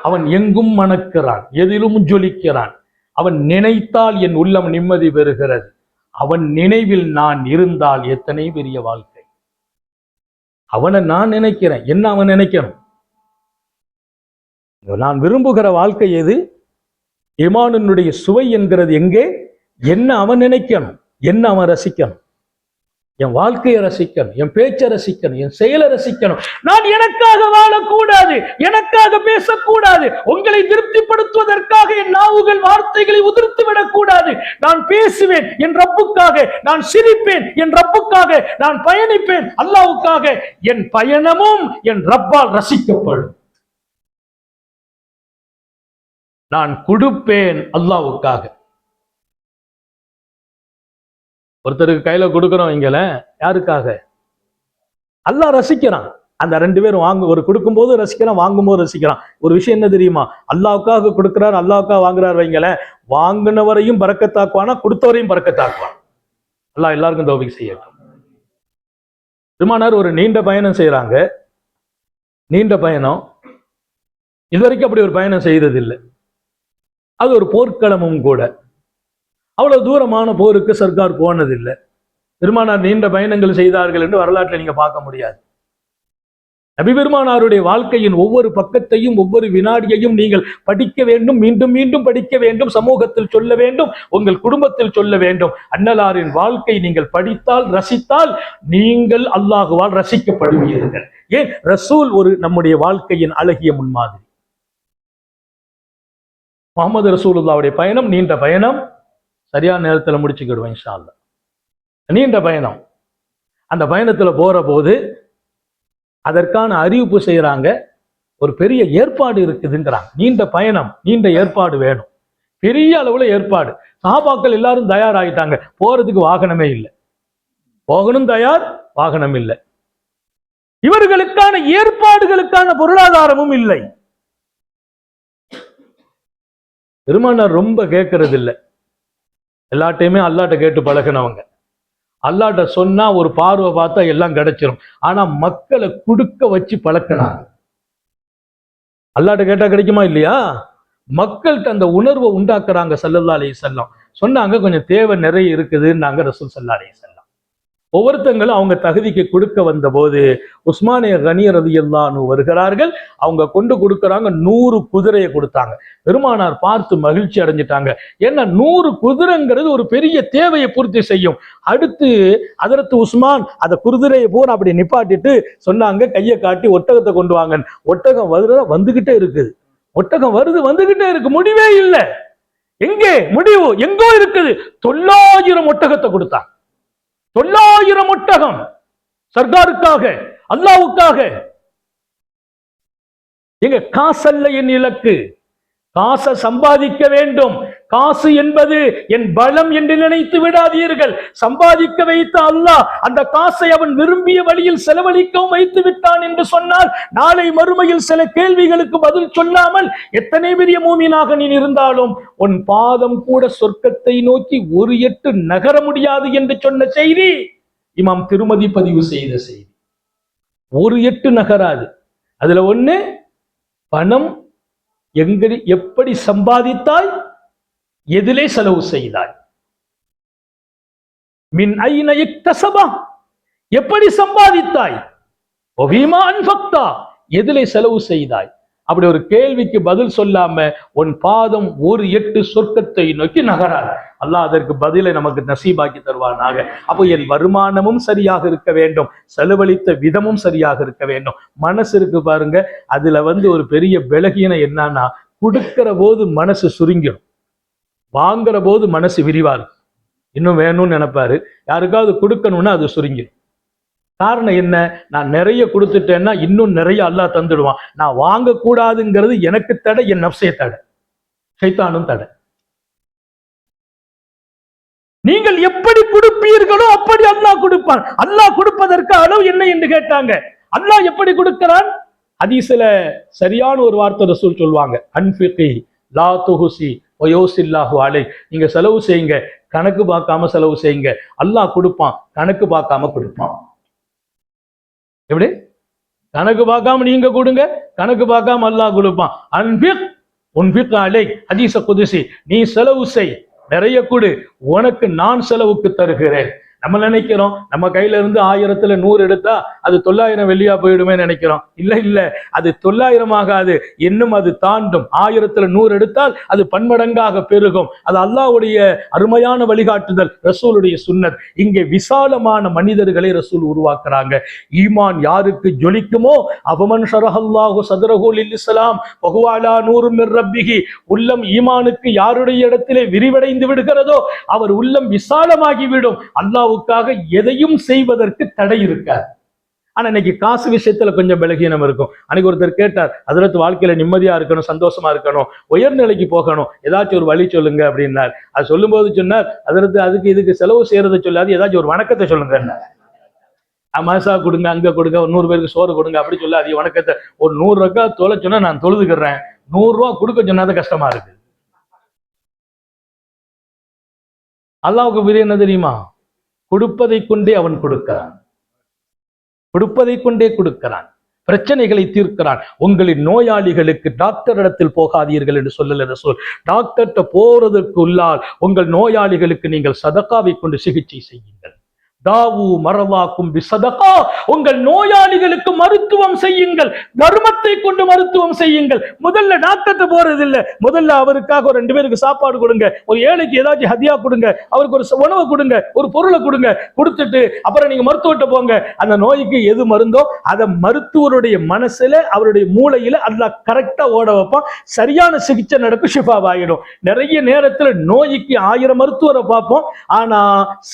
அவன் எங்கும் மணக்கிறான், எதிலும் ஜொலிக்கிறான். அவன் நினைத்தால் என் உள்ளம் நிம்மதி பெறுகிறது. அவன் நினைவில் நான் இருந்தால் எத்தனை பெரிய வாழ்க்கை. அவனை நான் நினைக்கிறேன், என்ன அவன் நினைக்கணும்? நான் விரும்புகிற வாழ்க்கை எது? ஈமானினுடைய சுவை என்கிறது எங்கே? என்ன அவன் நினைக்கணும், என்ன அவன் ரசிக்கணும். என் வாழ்க்கையை ரசிக்கணும், என் பேச்சை ரசிக்கணும், என் செயலை ரசிக்கணும். நான் எனக்காக வாழக்கூடாது, எனக்காக பேசக்கூடாது, உங்களை திருப்திப்படுத்துவதற்காக என் நாவுகள் வார்த்தைகளை உதிர்த்து விடக்கூடாது. நான் பேசுவேன் என் ரப்புக்காக, நான் சிரிப்பேன் என் ரப்புக்காக, நான் பயணிப்பேன் அல்லாஹ்வுக்காக. என் பயணமும் என் ரப்பால் ரசிக்கப்படும். நான் கொடுப்பேன் அல்லாஹ்வுக்காக. ஒருத்தருக்கு கையில கொடுக்கிறோம், இங்கல யாருக்காக? அல்லாஹ் ரசிக்கிறான். அந்த 2 பேரும் ஒரு கொடுக்கும் போது ரசிக்கிறான், வாங்கும் போது ரசிக்கிறான். ஒரு விஷயம் என்ன தெரியுமா? அல்லாஹ்வுக்காக கொடுக்கிறார், அல்லாஹ்வுக்காக வாங்குறார் வைங்கள, வாங்கினவரையும் பரக்கத்தாக்குவானா, கொடுத்தவரையும் பரக்கத்தாக்குவான். அல்லாஹ் எல்லாருக்கும் தௌஃபீக் செய்யட்டும். பெருமானார் ஒரு நீண்ட பயணம் செய்யறாங்க. நீண்ட பயணம், இதுவரைக்கும் அப்படி ஒரு பயணம் செய்ததில்லை. அது ஒரு போர்க்களமும் கூட. அவ்வளவு தூரமான போருக்கு சர்க்கார் போனதில்லை. பெருமானார் நீண்ட பயணங்கள் செய்தார்கள் என்று வரலாற்றில் நீங்க பார்க்க முடியாது. நபி பெருமானாருடைய வாழ்க்கையின் ஒவ்வொரு பக்கத்தையும் ஒவ்வொரு வினாடியையும் நீங்கள் படிக்க வேண்டும், மீண்டும் மீண்டும் படிக்க வேண்டும், சமூகத்தில் சொல்ல வேண்டும், உங்கள் குடும்பத்தில் சொல்ல வேண்டும். அன்னலாரின் வாழ்க்கை நீங்கள் படித்தால், ரசித்தால் நீங்கள் அல்லாஹுவால் ரசிக்கப்படுவீர்கள். ஏன்? ரசூல் ஒரு நம்முடைய வாழ்க்கையின் அழகிய முன்மாதிரி. முஹம்மது ரசூலுல்லாஹ்வுடைய பயணம் நீண்ட பயணம். சரியான நேரத்தில் முடிச்சுக்கிடுவேன் இன்ஷா அல்லாஹ். நீண்ட பயணம். அந்த பயணத்துல போற போது அதற்கான அறிவிப்பு செய்யறாங்க. ஒரு பெரிய ஏற்பாடு இருக்குதுங்கிறாங்க. நீண்ட பயணம், நீண்ட ஏற்பாடு வேணும், பெரிய அளவுல ஏற்பாடு. சஹாபாக்கள் எல்லாரும் தயாராகிட்டாங்க. போறதுக்கு வாகனமே இல்லை. போகணும் தயார், வாகனம் இல்லை. இவர்களுக்கான ஏற்பாடுகளுக்கான பொருளாதாரமும் இல்லை. பெருமானார் ரொம்ப கேட்கறது இல்லை. எல்லாட்டையுமே அல்லாட்ட கேட்டு பழகினவங்க. அல்லாட்ட சொன்னா ஒரு பார்வை பார்த்தா எல்லாம் கிடைச்சிரும். ஆனா மக்களை குடுக்க வச்சு பழக்கினாங்க. அல்லாட்ட கேட்டா கிடைக்குமா இல்லையா? மக்கள்கிட்ட அந்த உணர்வை உண்டாக்குறாங்க. ஸல்லல்லாஹு அலைஹி வஸல்லம் சொன்னாங்க, கொஞ்சம் தேவை நிறைய இருக்குதுன்னாங்க ரசூல் ஸல்லல்லாஹு அலைஹி வஸல்லம். ஒவ்வொருத்தங்களும் அவங்க தகுதிக்கு கொடுக்க வந்த போது உஸ்மானே கனி ரலியல்லாஹு அன்ஹு வருகிறார்கள். அவங்க கொண்டு கொடுக்கறாங்க, 100 குதிரையை கொடுத்தாங்க. பெருமானார் பார்த்து மகிழ்ச்சி அடைஞ்சிட்டாங்க. ஏன்னா 100 குதிரைங்கிறது ஒரு பெரிய தேவையை பூர்த்தி செய்யும். அடுத்து ஹஜ்ரத் உஸ்மான் அந்த குதிரையை பூரா அப்படி நிப்பாட்டிட்டு சொன்னாங்க, கையை காட்டி ஒட்டகத்தை கொண்டு வாங்க. ஒட்டகம் வந்துகிட்டே இருக்குது. ஒட்டகம் வருது, வந்துகிட்டே இருக்கு, முடிவே இல்லை. எங்கே முடிவு? எங்கோ இருக்குது. 900 ஒட்டகத்தை கொடுத்தாங்க. 900 ஒட்டகம் சர்க்காருக்காக, அல்லாவுக்காக. எங்க காசல்ல என் இலக்கு, காசை சம்பாதிக்க வேண்டும். காசு என்பது என் பலம் என்று நினைத்து விடாதீர்கள். சம்பாதிக்க வைத்த அல்லாஹ் அந்த காசை அவன் விரும்பிய வழியில் செலவழிக்கவும் வைத்து விட்டான் என்று சொன்னால், நாளை மறுமையில் சில கேள்விகளுக்கு பதில் சொல்லாமல் எத்தனை பெரிய மூமினாக நீ இருந்தாலும் உன் பாதம் கூட சொர்க்கத்தை நோக்கி ஒரு எட்டு நகர முடியாது என்று சொன்ன செய்தி இமாம் திருமதி பதிவு செய்த செய்தி. ஒரு எட்டு நகராது. அதுல ஒண்ணு, பணம் எப்படி சம்பாதித்தாய், எதிலே செலவு செய்தாய். மின் ஐன இக்தஸபா, எப்படி சம்பாதித்தாய், வஃபீமா அன்ஃபக்தா, எதிலே செலவு செய்தாய். அப்படி ஒரு கேள்விக்கு பதில் சொல்லாம உன் பாதம் ஒரு எட்டு சொர்க்கத்தை நோக்கி நகராது. அல்லாஹ் அதற்கு பதிலை நமக்கு நசீபாக்கி தருவானாக. அப்போ என் வருமானமும் சரியாக இருக்க வேண்டும், செலவழித்த விதமும் சரியாக இருக்க வேண்டும். மனசு இருக்கு பாருங்க, அதுல ஒரு பெரிய பலகீனம் என்னன்னா, கொடுக்கிற போது மனசு சுருங்கிடும், வாங்குற போது மனசு விரிவாரு, இன்னும் வேணும்னு நினைப்பாரு. யாருக்காவது கொடுக்கணும்னா அது சுருங்கிடும். காரணம் என்ன? நான் நிறைய கொடுத்துட்டேன்னா இன்னும் நிறைய அல்லாஹ் தந்துடுவான். நான் வாங்கக்கூடாதுங்கிறது எனக்கு தடை, என் நஃப்ஸே தடை, ஷைத்தானும் தடை. நீங்கள் எப்படி கொடுப்பீர்களோ அப்படி அல்லாஹ் கொடுப்பான். அல்லாஹ் கொடுப்பதற்கு அளவு என்ன என்று கேட்டாங்க. அல்லாஹ் எப்படி கொடுக்கிறான்? ஹதீஸ்ல சரியான ஒரு வார்த்தை ரசூல் சொல்வாங்க, அன்ஃபிகி லா துஹுசி வயோசில்லாஹு அலை. நீங்க செலவு செய்யுங்க, கணக்கு பார்க்காம செலவு செய்யுங்க, அல்லாஹ் கொடுப்பான், கணக்கு பார்க்காம கொடுப்பான். எப்படி? கணக்கு பார்க்காம நீங்க கொடுங்க, கணக்கு பார்க்காம அல்லாஹ் கொடுப்பான். அன்ஃபிக் உன்ஃபிக் அலை, ஹதீஸ் குதுசி. நீ செலவு செய், நிறைய கொடு, உனக்கு நான் செலவுக்கு தருகிறேன். நம்ம நினைக்கிறோம் நம்ம கையில இருந்து 1000ல் 100 எடுத்தா அது 900 வெள்ளியா போயிடுமே நினைக்கிறோம். இல்ல, அது 900 ஆகாது, இன்னும் அது தாண்டும். 1000ல் 100 எடுத்தால் அது பன்மடங்காக பெருகும். அது அல்லாஹ்வுடைய அருமையான வழிகாட்டுதல், ரசூலுடைய சுன்னத். இங்கே விசாலமான மனிதர்களை ரசூல் உருவாக்குறாங்க. ஈமான் யாருக்கு ஜொலிக்குமோ, அவமன் ஷரஹல்லாஹு ஸத்ரஹு லில் இஸ்லாம் வஹுவ அலா நூரும் மிர் ரப்பிஹி. உள்ளம் ஈமானுக்கு யாருடைய இடத்திலே விரிவடைந்து விடுகிறதோ அவர் உள்ளம் விசாலமாகிவிடும். அல்லாஹ் எதையும் செய்வதற்கு தடை இருக்காது. ஆனா இன்னைக்கு காசு விஷயத்துல கொஞ்சம் பலகீனம் இருக்கும். அன்னைக்கு ஒருத்தர் கேட்டார், ஹஜ்ரத் வாழ்க்கையில நிம்மதியா இருக்கணும், சந்தோஷமா இருக்கணும், உயர்நிலைக்கு போகணும், ஏதாச்சும் ஒரு வழி சொல்லுங்க அப்படின்னார். அது சொல்லும் போது சொன்னார், ஹஜ்ரத் அதுக்கு இதுக்கு செலவு செய்யறதை சொல்லாது, ஏதாச்சும் ஒரு வணக்கத்தை சொல்லுங்க. மசா கொடுங்க, அங்க கொடுங்க, ஒரு 100 பேருக்கு சோறு கொடுங்க, அப்படி சொல்லாது. வணக்கத்தை ஒரு 100 ரூபா தொலை சொன்னா நான் தொழுதுக்கிறேன், 100 ரூபா கொடுக்க சொன்னாதான் கஷ்டமா இருக்கு. அல்லாஹ்வுக்கு பெரிய என்ன தெரியுமா? கொடுப்பதை கொண்டே அவன் கொடுக்கிறான், கொடுப்பதை கொண்டே கொடுக்கிறான், பிரச்சனைகளை தீர்க்கிறான். உங்களின் நோயாளிகளுக்கு டாக்டர் இடத்தில் போகாதீர்கள் என்று சொல்லல ரசூல். டாக்டர்கிட்ட போறதற்கு உள்ளால் உங்கள் நோயாளிகளுக்கு நீங்கள் சதகாவை கொண்டு சிகிச்சை செய்யுங்கள். தாவு மரவாக்கும் பிசதகா, உங்கள் நோயாளிகளுக்கு மருத்துவம் செய்யுங்கள், தர்மத்தை கொண்டு மருத்துவம் செய்யுங்கள். முதல்ல டாக்டர்கிட்ட போறது இல்ல, முதல்ல அவருக்காக ஒரு 2 பேருக்கு சாப்பாடு கொடுங்க, ஒரு ஏழைக்கு ஏதாச்சும் ஹதியா கொடுங்க, அவருக்கு ஒரு உணவு கொடுங்க, ஒரு பொருளை கொடுங்க, கொடுத்துட்டு அப்புறம் நீங்க மருத்துவர்கிட்ட போங்க. அந்த நோய்க்கு எது மருந்தோ அதை மருத்துவருடைய மனசுல, அவருடைய மூளையில அல்லாஹ் கரெக்டா ஓட வைப்பான். சரியான சிகிச்சை நடக்கும், ஷிஃபாவாயிடும். நிறைய நேரத்துல நோய்க்கு 1000 மருத்துவரை பார்ப்போம், ஆனா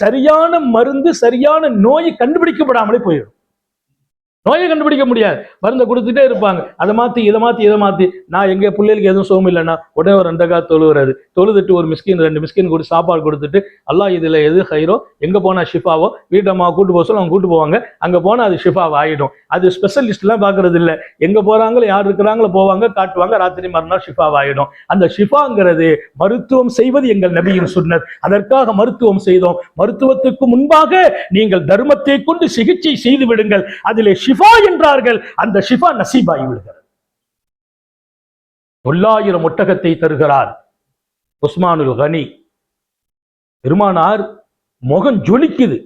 சரியான மருந்து, சரியான நோய் கண்டுபிடிக்கப்படாமலே போயிடும். நோயை கண்டுபிடிக்க முடியாது. மருந்தை கொடுத்துட்டே இருப்பாங்க. அதை மாத்தி இதை மாத்தி இதை மாத்தி. நான் எங்க பிள்ளைகளுக்கு எதுவும் சோகம் இல்லைன்னா உடனே ஒரு 2 ரக்காத் தொழுகிறது. தொழுதுட்டு ஒரு மிஸ்கின் 2 மிஸ்கின் கூட சாப்பாடு கொடுத்துட்டு அல்லாஹ் இதுல எது ஹைரோ, எங்க போனா ஷிஃபாவோ, வீட்டம்மா கூட்டு போக சொல்ல அவங்க கூட்டு போவாங்க. அங்க போனா அது ஷிஃபாவ் ஆயிடும். அது ஸ்பெஷலிஸ்ட் எல்லாம் பாக்குறது இல்லை. எங்க போறாங்களோ யார் இருக்கிறாங்களோ போவாங்க, காட்டுவாங்க, ராத்திரி மறுநாள் ஷிஃபாவ் ஆயிடும். அந்த ஷிஃபாங்கிறது மருத்துவம் செய்வது எங்கள் நபியின் சுன்னத். அதற்காக மருத்துவம் செய்தோம். மருத்துவத்துக்கு முன்பாக நீங்கள் தர்மத்தை கொண்டு சிகிச்சை செய்து விடுங்கள். அதிலே ஷிஃபா என்றார்கள். அந்த ஷிஃபா நசீபாகி விடுகிறது. 900 ஒட்டகத்தை தருகிறார் உஸ்மானுல் கனி. பெருமானார் முகம் ஜொலிக்குது,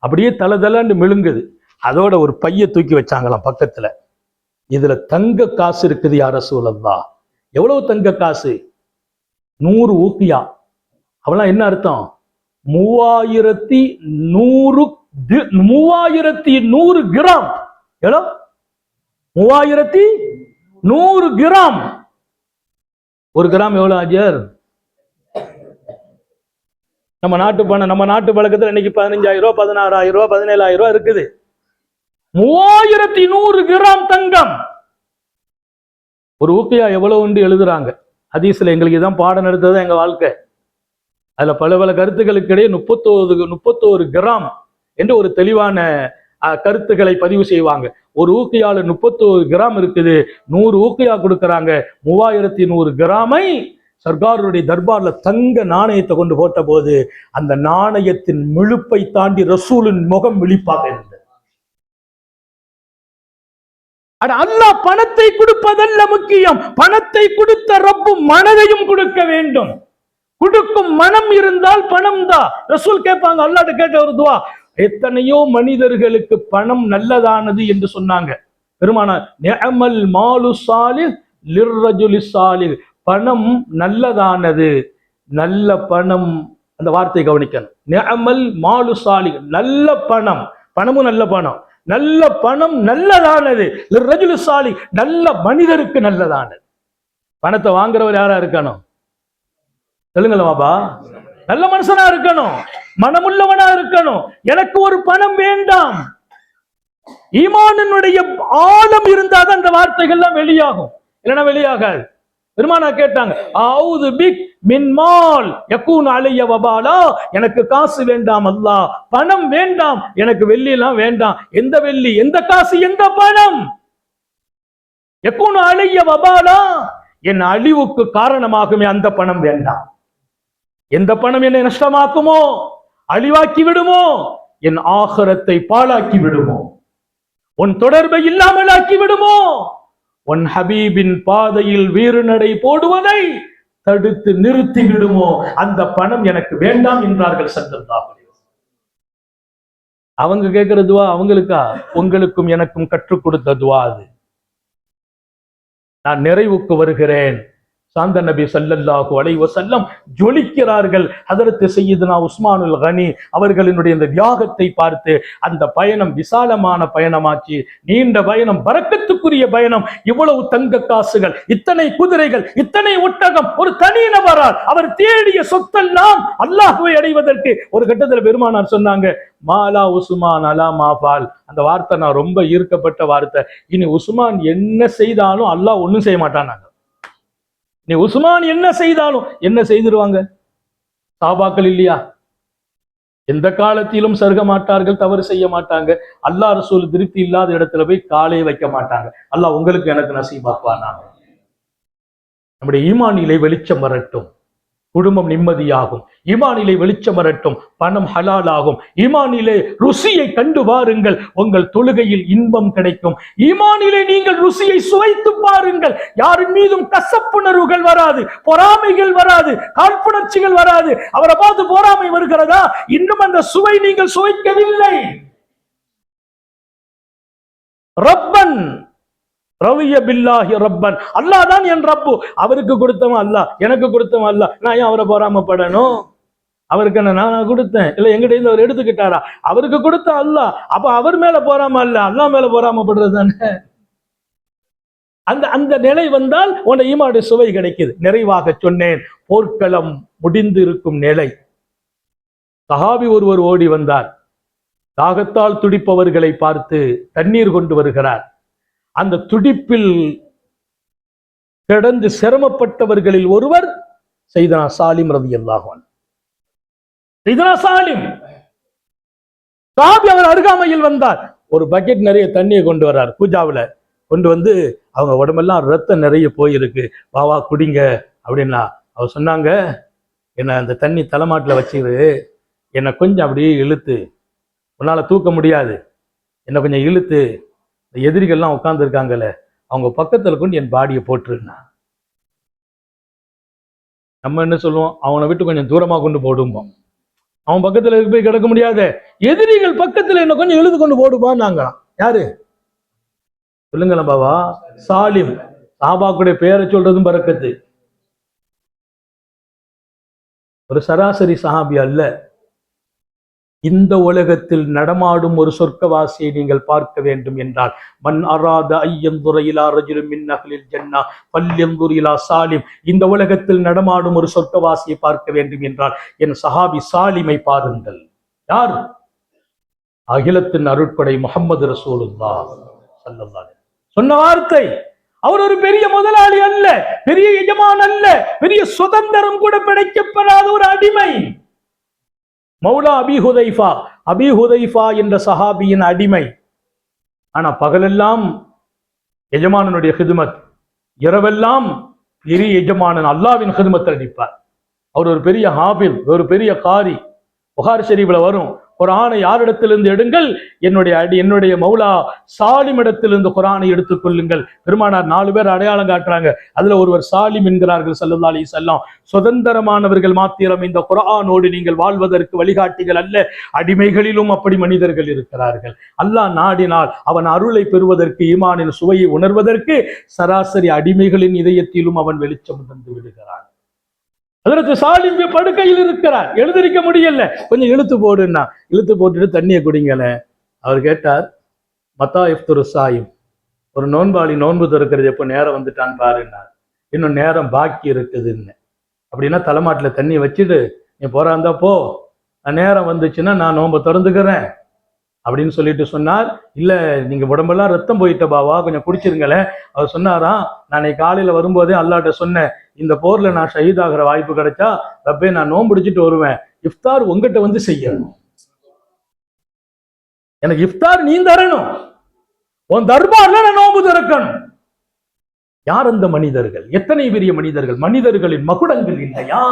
அப்படியே தலதலன்னு மெழுங்குது. அதோட ஒரு பைய தூக்கி வச்சாங்களாம் பக்கத்துல. இதுல தங்க காசு இருக்குது யா ரசூலல்லாஹ். எவ்வளவு தங்க காசு? 100 ஊக்கியா. அவெல்லாம் என்ன அர்த்தம்? 3100 கிராம். எவ்வளோ? 3100 கிராம். ஒரு கிராம் எவ்வளவு ஆஜர்? நம்ம நாட்டு பணம், நம்ம நாட்டு பழக்கத்தில் இன்னைக்கு 15,000 ரூபாய், 16,000 ரூபாய், 17,000 ரூபாய் இருக்குது. 3100 கிராம் தங்கம். ஒரு ஊக்கியா எவ்வளவு உண்டு எழுதுறாங்க ஹதீஸ்ல. எங்களுக்கு இதான் பாடம் நடத்தது எங்க வாழ்க்கை. அதுல பல பல கருத்துக்களுக்கு இடையே 31 கிராம் என்று ஒரு தெளிவான கருத்துக்களை பதிவு செய்வாங்க. ஒரு ஊக்கியால 31 கிராம் இருக்குது. 100 ஊக்கியா கொடுக்கறாங்க. 3100 கிராமை சர்க்காருடைய தர்பார்ல தங்க நாணயத்தை கொண்டு போட்ட போது அந்த நாணயத்தின் மிழுப்பை தாண்டி ரசூலின் முகம் விழிப்பாக இருந்தது. அல்லாஹ் பணத்தை கொடுப்பதல்ல முக்கியம், பணத்தை கொடுத்த ரப்பு மனதையும் கொடுக்க வேண்டும். கொடுக்கும் மனம் இருந்தால் பணம் தான். ரசூல் கேட்பாங்க, அல்லாஹ்ட்ட கேட்ட ஒரு துவா, எத்தனையோ மனிதர்களுக்கு பணம் நல்லதானது என்று சொன்னாங்க. பெருமானார் நிஅமல் மாலு சாலிஹ் லிர்ரஜுலி சாலிஹ். பணம் நல்லதானது. நல்ல பணம், அந்த வார்த்தை கவனிக்கணும். நிஅமல் மாலு சாலிஹ், நல்ல பணம். பணமும் நல்ல பணம். நல்ல பணம் நல்லதானது. லிர்ரஜுலி சாலிஹ், நல்ல மனிதருக்கு நல்லதானது. பணத்தை வாங்குறவர் யாரா இருக்கணும்? சொல்லுங்களா பாபா? நல்ல மனுஷனா இருக்கணும், மனமுள்ளவனா இருக்கணும். எனக்கு ஒரு பணம் வேண்டாம். ஈமானினுடைய ஆழம் இருந்தாதான் அந்த வார்த்தைகள்லாம் வெளியாகும், இல்லைன்னா வெளியாகாது. பெருமானா கேட்டாங்க, அவுது பிக் மின் மால் யகூன் அலைய வபாலா. எனக்கு காசு வேண்டாம் அல்லாஹ், பணம் வேண்டாம் எனக்கு, வெள்ளி எல்லாம் வேண்டாம். எந்த வெள்ளி, எந்த காசு, எந்த பணம்? யகூன் அலைய வபாலா, என் அழிவுக்கு காரணமாகுமே அந்த பணம் வேண்டாம். எந்த பணம் என்னை நஷ்டமாக்குமோ, அழிவாக்கி விடுமோ, என் ஆகிரத்தை பாழாக்கி விடுமோ, உன் தொடர்பை இல்லாமல் ஆக்கி விடுமோ, உன் ஹபீபின் பாதையில் வீறு நடை போடுவதை தடுத்து நிறுத்தி விடுமோ, அந்த பணம் எனக்கு வேண்டாம் என்றார்கள் ஸல்லல்லாஹு அலைஹி வஸல்லம். அவங்க கேட்கிற துவா அவங்களுக்கா? உங்களுக்கும் எனக்கும் கற்றுக் கொடுத்த துவா அது. நான் நிறைவுக்கு வருகிறேன். சாந்த நபி ஸல்லல்லாஹு அலைஹி வஸல்லம் ஜொலிக்கிறார்கள். ஹதரத் சய்யிதுனா உஸ்மானுல் கனி அவர்களினுடைய இந்த தியாகத்தை பார்த்து அந்த பயணம் விசாலமான பயணமாச்சு. நீண்ட பயணம், பரக்கத்துக்குரிய பயணம். இவ்வளவு தங்க காசுகள், இத்தனை குதிரைகள், இத்தனை ஒட்டகம், ஒரு தனி நபரால் அவர் தேடிய சொத்தெல்லாம் அல்லாஹ்வை அடைவதற்கு ஒரு கட்டத்தில் பெருமானார் சொன்னாங்க, மாலா உஸ்மான் அலா மாபால். அந்த வார்த்தை நான் ரொம்ப ஈர்க்கப்பட்ட வார்த்தை. இனி உஸ்மான் என்ன செய்தாலும் அல்லாஹ் ஒன்றும் செய்ய மாட்டானாங்க. நீ உஸ்மான் என்ன செய்தாலும், என்ன செய்திருவாங்க சஹாபாக்கள் இல்லையா? எந்த காலத்திலும் சருக மாட்டார்கள், தவறு செய்ய மாட்டாங்க. அல்லாஹ் ரசூல் திருப்தி இல்லாத இடத்துல போய் காலை வைக்க மாட்டாங்க. அல்லாஹ் உங்களுக்கு எனக்கு நசீபாக்குவானா. நம்முடைய ஈமானிலே வெளிச்சம் வரட்டும், குடும்பம் நிம்மதியாகும். ஈமானிலே வெளிச்சம் வரட்டும், பணம் ஹலால் ஆகும். ஈமானிலே ருசியை கண்டு பாருங்கள், உங்கள் தொழுகையில் இன்பம் கிடைக்கும். ஈமானிலே நீங்கள் ருசியை சுவைத்து பாருங்கள், யாரின் மீதும் கசப்புணர்வுகள் வராது, பொறாமைகள் வராது, காழ்ப்புணர்ச்சிகள் வராது. அவரை பார்த்து பொறாமை வருகிறதா? இன்னும் அந்த சுவை நீங்கள் சுவைக்கவில்லை. ரப்பன் ரவிய பில்லாஹி ரப்பன், அல்லாஹ் தான் என் ரப்பு. அவருக்கு கொடுத்தவன் அல்லாஹ், எனக்கு கொடுத்தவன் அல்லாஹ். நான் ஏன் அவரை பொறாமப்படணும்? அவருக்கு என்ன நான் கொடுத்தேன் இல்ல, எங்கிட்ட இருந்து அவர் எடுத்துக்கிட்டாரா? அவருக்கு கொடுத்த அல்லாஹ். அப்ப அவர் மேல பொறாம அல்ல, அல்லாஹ் மேல பொறாமப்படுறது தானே. அந்த அந்த நிலை வந்தால் உன்னை ஈமானுடைய சுவை கிடைக்குது. நிறைவாக சொன்னேன், போர்க்களம் முடிந்து இருக்கும் நிலை. சஹாபி ஒருவர் ஓடி வந்தார். தாகத்தால் துடிப்பவர்களை பார்த்து தண்ணீர் கொண்டு வருகிறார். அந்த துடிப்பில் கிடந்து சிரமப்பட்டவர்களில் ஒருவர் சையதுனா சாலிம் ரலியல்லாஹு அன்ஹு. சையதுனா சாலிம் சஹாபி அவர் அருகாமையில் வந்தார். ஒரு பக்கெட் நிறைய தண்ணியை கொண்டு வர்றார். பூஜாவில் கொண்டு வந்து அவங்க உடம்பெல்லாம் ரத்தம் நிறைய போயிருக்கு, வாவா குடிங்க அப்படின்னா அவர் சொன்னாங்க, என்னை அந்த தண்ணி தலைமாட்டில் வச்சுது, என்னை கொஞ்சம் அப்படியே இழுத்து, உன்னால தூக்க முடியாது, என்னை கொஞ்சம் இழுத்து எதிரிகள்லாம் உட்கார்ந்துருக்காங்கல்ல அவங்க பக்கத்தில் கொண்டு என் பாடியை போட்டுருந்தா. நம்ம என்ன சொல்லுவோம், அவனை விட்டு கொஞ்சம் தூரமாக கொண்டு போடுவோம். அவன் பக்கத்துல போய் கிடக்க முடியாத, எதிரிகள் பக்கத்துல என்ன கொஞ்சம் எழுது கொண்டு போடுவான். நாங்க யாரு சொல்லுங்களேன் பாபா? சாலிம். சாபாக்குடைய பேரை சொல்றதும் பரக்கத்து. ஒரு சராசரி சஹாபி அல்ல. இந்த உலகத்தில் நடமாடும் ஒரு சொர்க்கவாசியை நீங்கள் பார்க்க வேண்டும் என்றால், மன் அராத ஐயந்துர இலா ரஜுலின் மின் அஹ்லில் ஜன்னah ஃபல்யந்துர் இலா சாலிம். இந்த உலகத்தில் நடமாடும் ஒரு சொர்க்கவாசியை பார்க்க வேண்டும் என்றால் என் சஹாபி சாலிமை பாருங்கள். யார்? அகிலத்தின் அருட்படை முஹம்மது ரசூலுல்லாஹ் ஸல்லல்லாஹு அலைஹி சொன்ன வார்த்தை. அவர் ஒரு பெரிய முதலாளி அல்ல, பெரிய எஜமான் அல்ல, பெரிய சுதந்திரம் கூட கிடைக்கப்பெறாத ஒரு அடிமை. மௌலா அபி ஹுதைஃபா என்ற சஹாபியின் அடிமை. ஆனா பகலெல்லாம் எஜமானனுடைய ஹிதுமத், இரவெல்லாம் பெரிய எஜமானன் அல்லாவின் ஹிதுமத்தில் அடிப்பார். அவர் ஒரு பெரிய ஹாஃபில், ஒரு பெரிய காரி. புகாரி ஷரீஃப்ல வரும், குர்ஆனை யாரிடத்திலிருந்து எடுங்கள்? என்னுடைய மௌலா சாலிம் இடத்திலிருந்து குர்ஆனை எடுத்துக் கொள்ளுங்கள். பெருமானார் 4 பேர் அடையாளம் காட்டுறாங்க. அதுல ஒருவர் சாலிம் என்கிறார்கள் ஸல்லல்லாஹு அலைஹி வஸல்லம். சுதந்திரமானவர்கள் மாத்திரம் இந்த குர்ஆனோடு நீங்கள் வாழ்வதற்கு வழிகாட்டிகள் அல்ல, அடிமைகளிலும் அப்படி மனிதர்கள் இருக்கிறார்கள். அல்லாஹ் நாடினால் அவன் அருளை பெறுவதற்கு, ஈமானின் சுவையை உணர்வதற்கு சராசரி அடிமைகளின் இதயத்திலும் அவன் வெளிச்சம் தந்து விடுகிறான். அதற்கு சாலிம் படுக்கையில் இருக்கிறார், எழுந்திருக்க முடியல, கொஞ்சம் இழுத்து போடுன்னா இழுத்து போட்டுட்டு தண்ணியை குடிங்கல. அவர் கேட்டார், மத்தா இஃப்துரு சாயிம், ஒரு நோன்பாளி நோன்பு திறக்கிறது எப்போ நேரம் வந்துட்டான்னு பாருன்னார். இன்னும் நேரம் பாக்கி இருக்குதுன்னு. அப்படின்னா தலைமாட்டில் தண்ணி வச்சுட்டு நீ போறாந்தா போ, நேரம் வந்துச்சுன்னா நான் நோன்பை திறந்துக்கிறேன் அப்படின்னு சொல்லிட்டு சொன்னார். இல்ல நீங்க உடம்பெல்லாம் ரத்தம் போயிட்ட பாவா, கொஞ்சம் குடிச்சிருங்களேன். அவர் சொன்னாராம், நான் காலையில வரும்போதே அல்லாட்ட சொன்னேன், இந்த போர்ல நான் ஷஹீதாகிற வாய்ப்பு கிடைச்சா ரப்பே நான் நோன்பு பிடிச்சிட்டு வருவேன், இஃப்தார் உங்ககிட்ட வந்து செய்யணும், எனக்கு இஃப்தார் நீ தரணும், உன் தர்பார்ல நான் நோன்பு திறக்கணும். யார் அந்த மனிதர்கள்? எத்தனை பெரிய மனிதர்கள்! மனிதர்களின் மகுடங்கள் இல்லையா,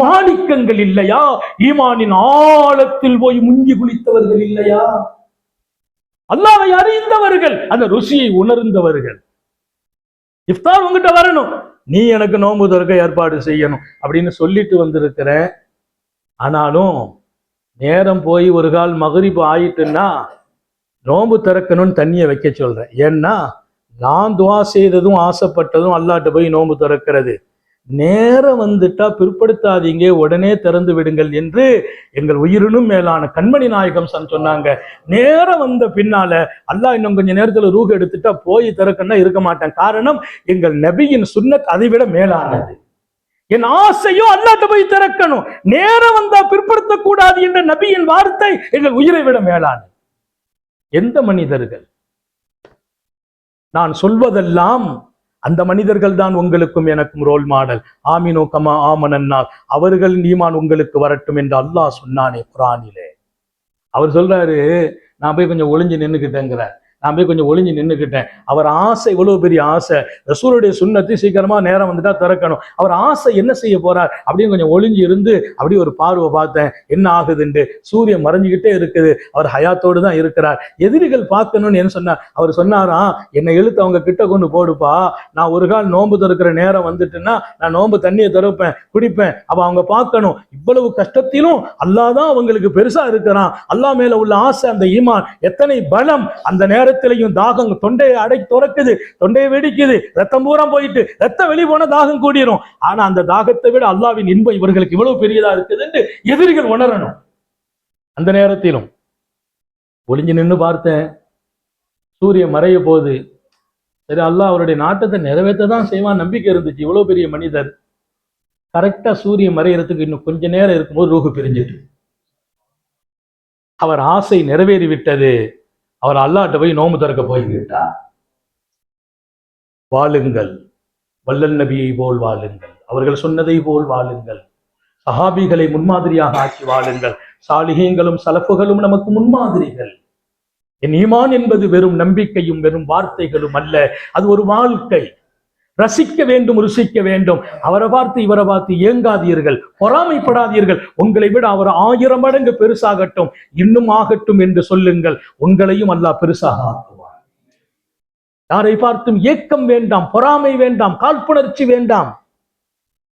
மாணிக்கங்கள் இல்லையா, ஈமானின் ஆழத்தில் போய் முங்கி குளித்தவர்கள் இல்லையா, அல்லாஹ்வை அறிந்தவர்கள், அந்த ருசியை உணர்ந்தவர்கள். இஃப்தார் உங்ககிட்ட வரணும், நீ எனக்கு நோன்பு திறக்க ஏற்பாடு செய்யணும் அப்படின்னு சொல்லிட்டு வந்திருக்கிறேன். ஆனாலும் நேரம் போய் ஒரு கால் மகரிப் ஆயிட்டுன்னா நோன்பு திறக்கணும்னு தண்ணியை வைக்க சொல்றேன். ஏன்னா நான் துவா செய்ததும் ஆசைப்பட்டதும் அல்லாட்ட போய் நோன்பு திறக்கிறது. நேரம் வந்துட்டா பிற்படுத்தாதீங்க, உடனே திறந்து விடுங்கள் என்று எங்கள் உயிரினும் மேலான கண்மணி நாயகம் சொன்னாங்க. நேரம் வந்த பின்னால அல்லாஹ் இன்னும் கொஞ்சம் நேரத்துல ரூஹ் எடுத்துட்டா போய் திறக்கணும்னா இருக்க மாட்டேன். காரணம், எங்கள் நபியின் சுன்னத் அதை விட மேலானது. என் ஆசையோ அல்லாட்ட போய் திறக்கணும், நேரம் வந்தா பிற்படுத்த கூடாது என்ற நபியின் வார்த்தை எங்கள் உயிரை விட மேலானது. எந்த மனிதர்கள்? நான் சொல்வதெல்லாம் அந்த மனிதர்கள் தான் உங்களுக்கும் எனக்கும் ரோல் மாடல். ஆமினோ கமா ஆமனன்னார், அவர்களின் ஈமான் உங்களுக்கு வரட்டும் என்று அல்லாஹ் சொன்னானே குர்ஆனிலே. அவர் சொல்றாரு, நான் போய் கொஞ்சம் ஒளிஞ்சு நின்றுக்கிட்டேங்கிறார். நான் போய் கொஞ்சம் ஒளிஞ்சு நின்றுக்கிட்டேன். அவர் ஆசை இவ்வளவு பெரிய ஆசை, ரசூலுடைய சுன்னத்தை சீக்கிரமா நேரம் வந்துட்டா திறக்கணும். அவர் ஆசை என்ன செய்ய போறார் அப்படின்னு கொஞ்சம் ஒளிஞ்சு இருந்து அப்படி ஒரு பார்வை பார்த்தேன், என்ன ஆகுதுண்டு. சூரியன் மறைஞ்சுக்கிட்டே இருக்குது, அவர் ஹயாத்தோடு தான் இருக்கிறார். எதிரிகள் பார்க்கணும்னு என்ன சொன்னார்? அவர் சொன்னாராம், என்னை இழுத்து அவங்க கிட்ட கொண்டு போடுப்பா, நான் ஒரு கால் நோன்பு திறக்கிற நேரம் வந்துட்டுன்னா நான் நோன்பு தண்ணியை திறப்பேன், குடிப்பேன், அப்ப அவங்க பார்க்கணும். இவ்வளவு கஷ்டத்திலும் அல்லாஹ் தான் அவங்களுக்கு பெருசா இருக்கிறான். அல்லாஹ் மேல உள்ள ஆசை, அந்த ஈமான் எத்தனை பலம்! அந்த நேரம் தாகம் தொண்டையை அடை துறக்குது, தொண்டையை வெடிக்குது, ரத்தம் பூரா போயிட்டு ரத்தம் வெளியே போன தாகம் கூடிரும். ஆனா அந்த தாகத்தை விட அல்லாஹ்வின் இன்பம் இவர்களுக்கு இவ்வளவு பெரியதா இருக்குது என்று எதிரிகள் உணரணும். அந்த நேரத்திலும் ஒளிஞ்சு நின்று பார்த்தேன், சூரியன் மறைய போகுது. சரி, அல்லாஹ் அவருடைய நாட்டத்தை நிறைவேற்றதான் செய்வான், நம்பிக்கை இருந்துச்சு. இவ்வளவு பெரிய மனிதர் கரெக்டா சூரியன் மறையறதுக்கு இன்னும் கொஞ்ச நேரம் இருக்கும்போது ரூஹு பிரிஞ்சிட்டு அவர் ஆசை நிறைவேறிவிட்டது. அவர் அல்லாஹ்ட்ட போய் நோன்பு திறக்க போய்விட்டார். வாழுங்கள், வல்லல் நபியை போல் வாழுங்கள், அவர்கள் சொன்னதை போல் வாழுங்கள், சஹாபிகளை முன்மாதிரியாக ஆக்கி வாழுங்கள். சாலிஹீன்களும் சலஃபுகளும் நமக்கு முன்மாதிரிகள். என் ஈமான் என்பது வெறும் நம்பிக்கையும் வெறும் வார்த்தைகளும் அல்ல, அது ஒரு வாழ்க்கை. ரசிக்க வேண்டும், ருசிக்க வேண்டும். அவரை பார்த்து இவரை பார்த்து ஏங்காதீர்கள், பொறாமைப்படாதீர்கள். உங்களை விட அவர் 1000 மடங்கு பெருசாகட்டும், இன்னும் ஆகட்டும் என்று சொல்லுங்கள். உங்களையும் அல்லாஹ் பெருசாக ஆக்குவார். யாரை பார்த்தும் ஏக்கம் வேண்டாம், பொறாமை வேண்டாம், காழ்ப்புணர்ச்சி வேண்டாம்.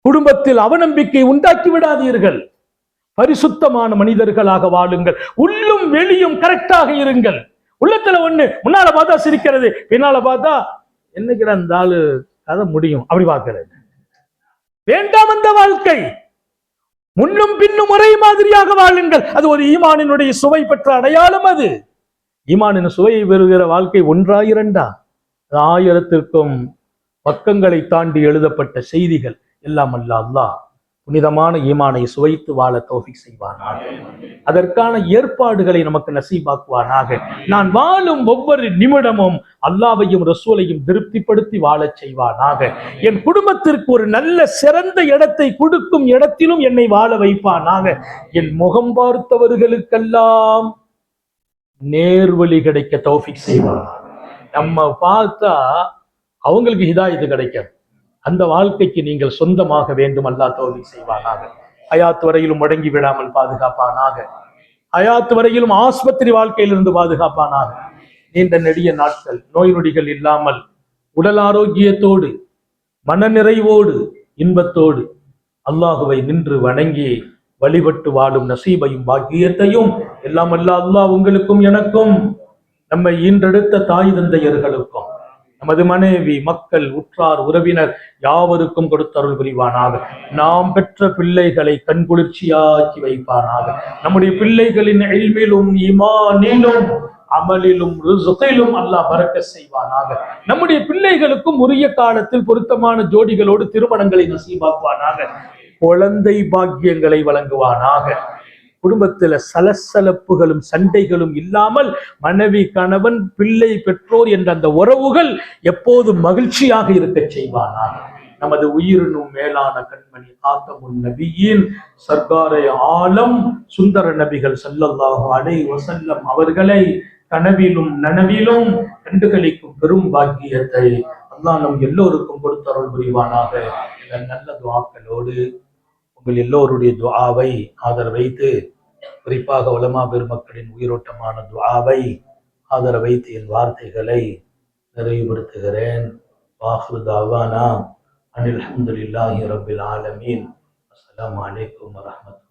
குடும்பத்தில் அவநம்பிக்கை உண்டாக்கி விடாதீர்கள். பரிசுத்தமான மனிதர்களாக வாழுங்கள். உள்ளும் வெளியும் கரெக்டாக இருங்கள். உள்ளத்துல ஒண்ணு, முன்னால பார்த்தா சிரிக்கிறது, பின்னால பார்த்தா என்னைக்கு அந்த ஆளு கதை முடியும் அப்படி பார்க்கிறது வேண்டாம். அந்த வாழ்க்கை முன்னும் பின்னும் ஒரே மாதிரியாக வாழுங்கள். அது ஒரு ஈமானினுடைய சுவை பெற்ற அடையாளம். அது ஈமானின் சுவையை பெறுகிற வாழ்க்கை 1 2 1000க்கும் பக்கங்களை தாண்டி எழுதப்பட்ட செய்திகள் எல்லாம் அல்லாஹ் புனிதமான ஈமானை சுவைத்து வாழ தௌஃபீக் செய்வானாக. அதற்கான ஏற்பாடுகளை நமக்கு நசீபாக்குவானாக. நான் வாழும் ஒவ்வொரு நிமிடமும் அல்லாஹ்வையும் ரசூலையும் திருப்திப்படுத்தி வாழச் செய்வானாக. என் குடும்பத்திற்கு ஒரு நல்ல சிறந்த இடத்தை கொடுக்கும் இடத்திலும் என்னை வாழ வைப்பானாக. என் முகம் பார்த்தவர்களுக்கெல்லாம் நேர்வழி கிடைக்க தௌஃபீக் செய்வானாக. நம்ம பார்த்தா அவங்களுக்கு ஹிதாயத்து கிடைக்காது. அந்த வாழ்க்கைக்கு நீங்கள் சொந்தமாக வேண்டும். அல்லாஹ் தௌஃபீக் செய்வானாக. ஹயாத் வரையிலும் முடங்கி விடாமல் பாதுகாப்பானாக. ஹயாத் வரையிலும் ஆஸ்பத்திரி வாழ்க்கையிலிருந்து பாதுகாப்பானாக. நீண்ட நெடிய நாட்கள் நோய் நொடிகள் இல்லாமல் உடல் ஆரோக்கியத்தோடு மனநிறைவோடு இன்பத்தோடு அல்லாஹுவை நின்று வணங்கி வழிபட்டு வாழும் நசீபையும் பாக்கியத்தையும் எல்லாம் அல்லாஹ் உங்களுக்கும் எனக்கும், நம்மை ஈன்றெடுத்த தாய் தந்தையர்களுக்கும், நமது மனைவி, மக்கள், உற்றார், உறவினர் யாவருக்கும் கொடுத்தருள் புரிவானாக. நாம் பெற்ற பிள்ளைகளை கண்குளிர்ச்சியாக்கி வைப்பானாக. நம்முடைய பிள்ளைகளின் இல்மிலும் ஈமானிலும் அமலிலும் ரிஸ்கிலும் அல்லாஹ் பரக்கத் செய்வானாக. நம்முடைய பிள்ளைகளுக்கும் உரிய காலத்தில் பொருத்தமான ஜோடிகளோடு திருமணங்களை நசீபாக்குவானாக. குழந்தை பாக்கியங்களை வழங்குவானாக. குடும்பத்துல சலசலப்புகளும் சண்டைகளும் இல்லாமல் மனைவி, கணவன், பிள்ளை, பெற்றோர் என்ற அந்த உறவுகள் எப்போதும் மகிழ்ச்சியாக இருக்க செய்வானாக. நமது உயிரினும் மேலான கண்மணி காத்தமுன் நபியின் சர்க்காரை ஆலம் சுந்தர நபிகள் ஸல்லல்லாஹு அலைஹி வஸல்லம் அவர்களை கனவிலும் நனவிலும் கண்டுகளிக்கும் பெரும் பாக்கியத்தை அல்லாஹ் நம் எல்லோருக்கும் கொடுத்தருள் புரிவானாக. இதன் நல்ல துஆக்களோடு உங்கள் எல்லோருடைய துஆவை ஆதரவைத்து, குறிப்பாக உலமா பெருமக்களின் உயிரோட்டமான துஆவை ஆதரவைத்து என் வார்த்தைகளை நிறைவுபடுத்துகிறேன். வாஹிரு தாவானா அனில் ஹம்துலில்லாஹி ரப்பில் ஆலமீன். அஸ்ஸலாமு அலைக்கும் வரஹ்மத்துல்லாஹி.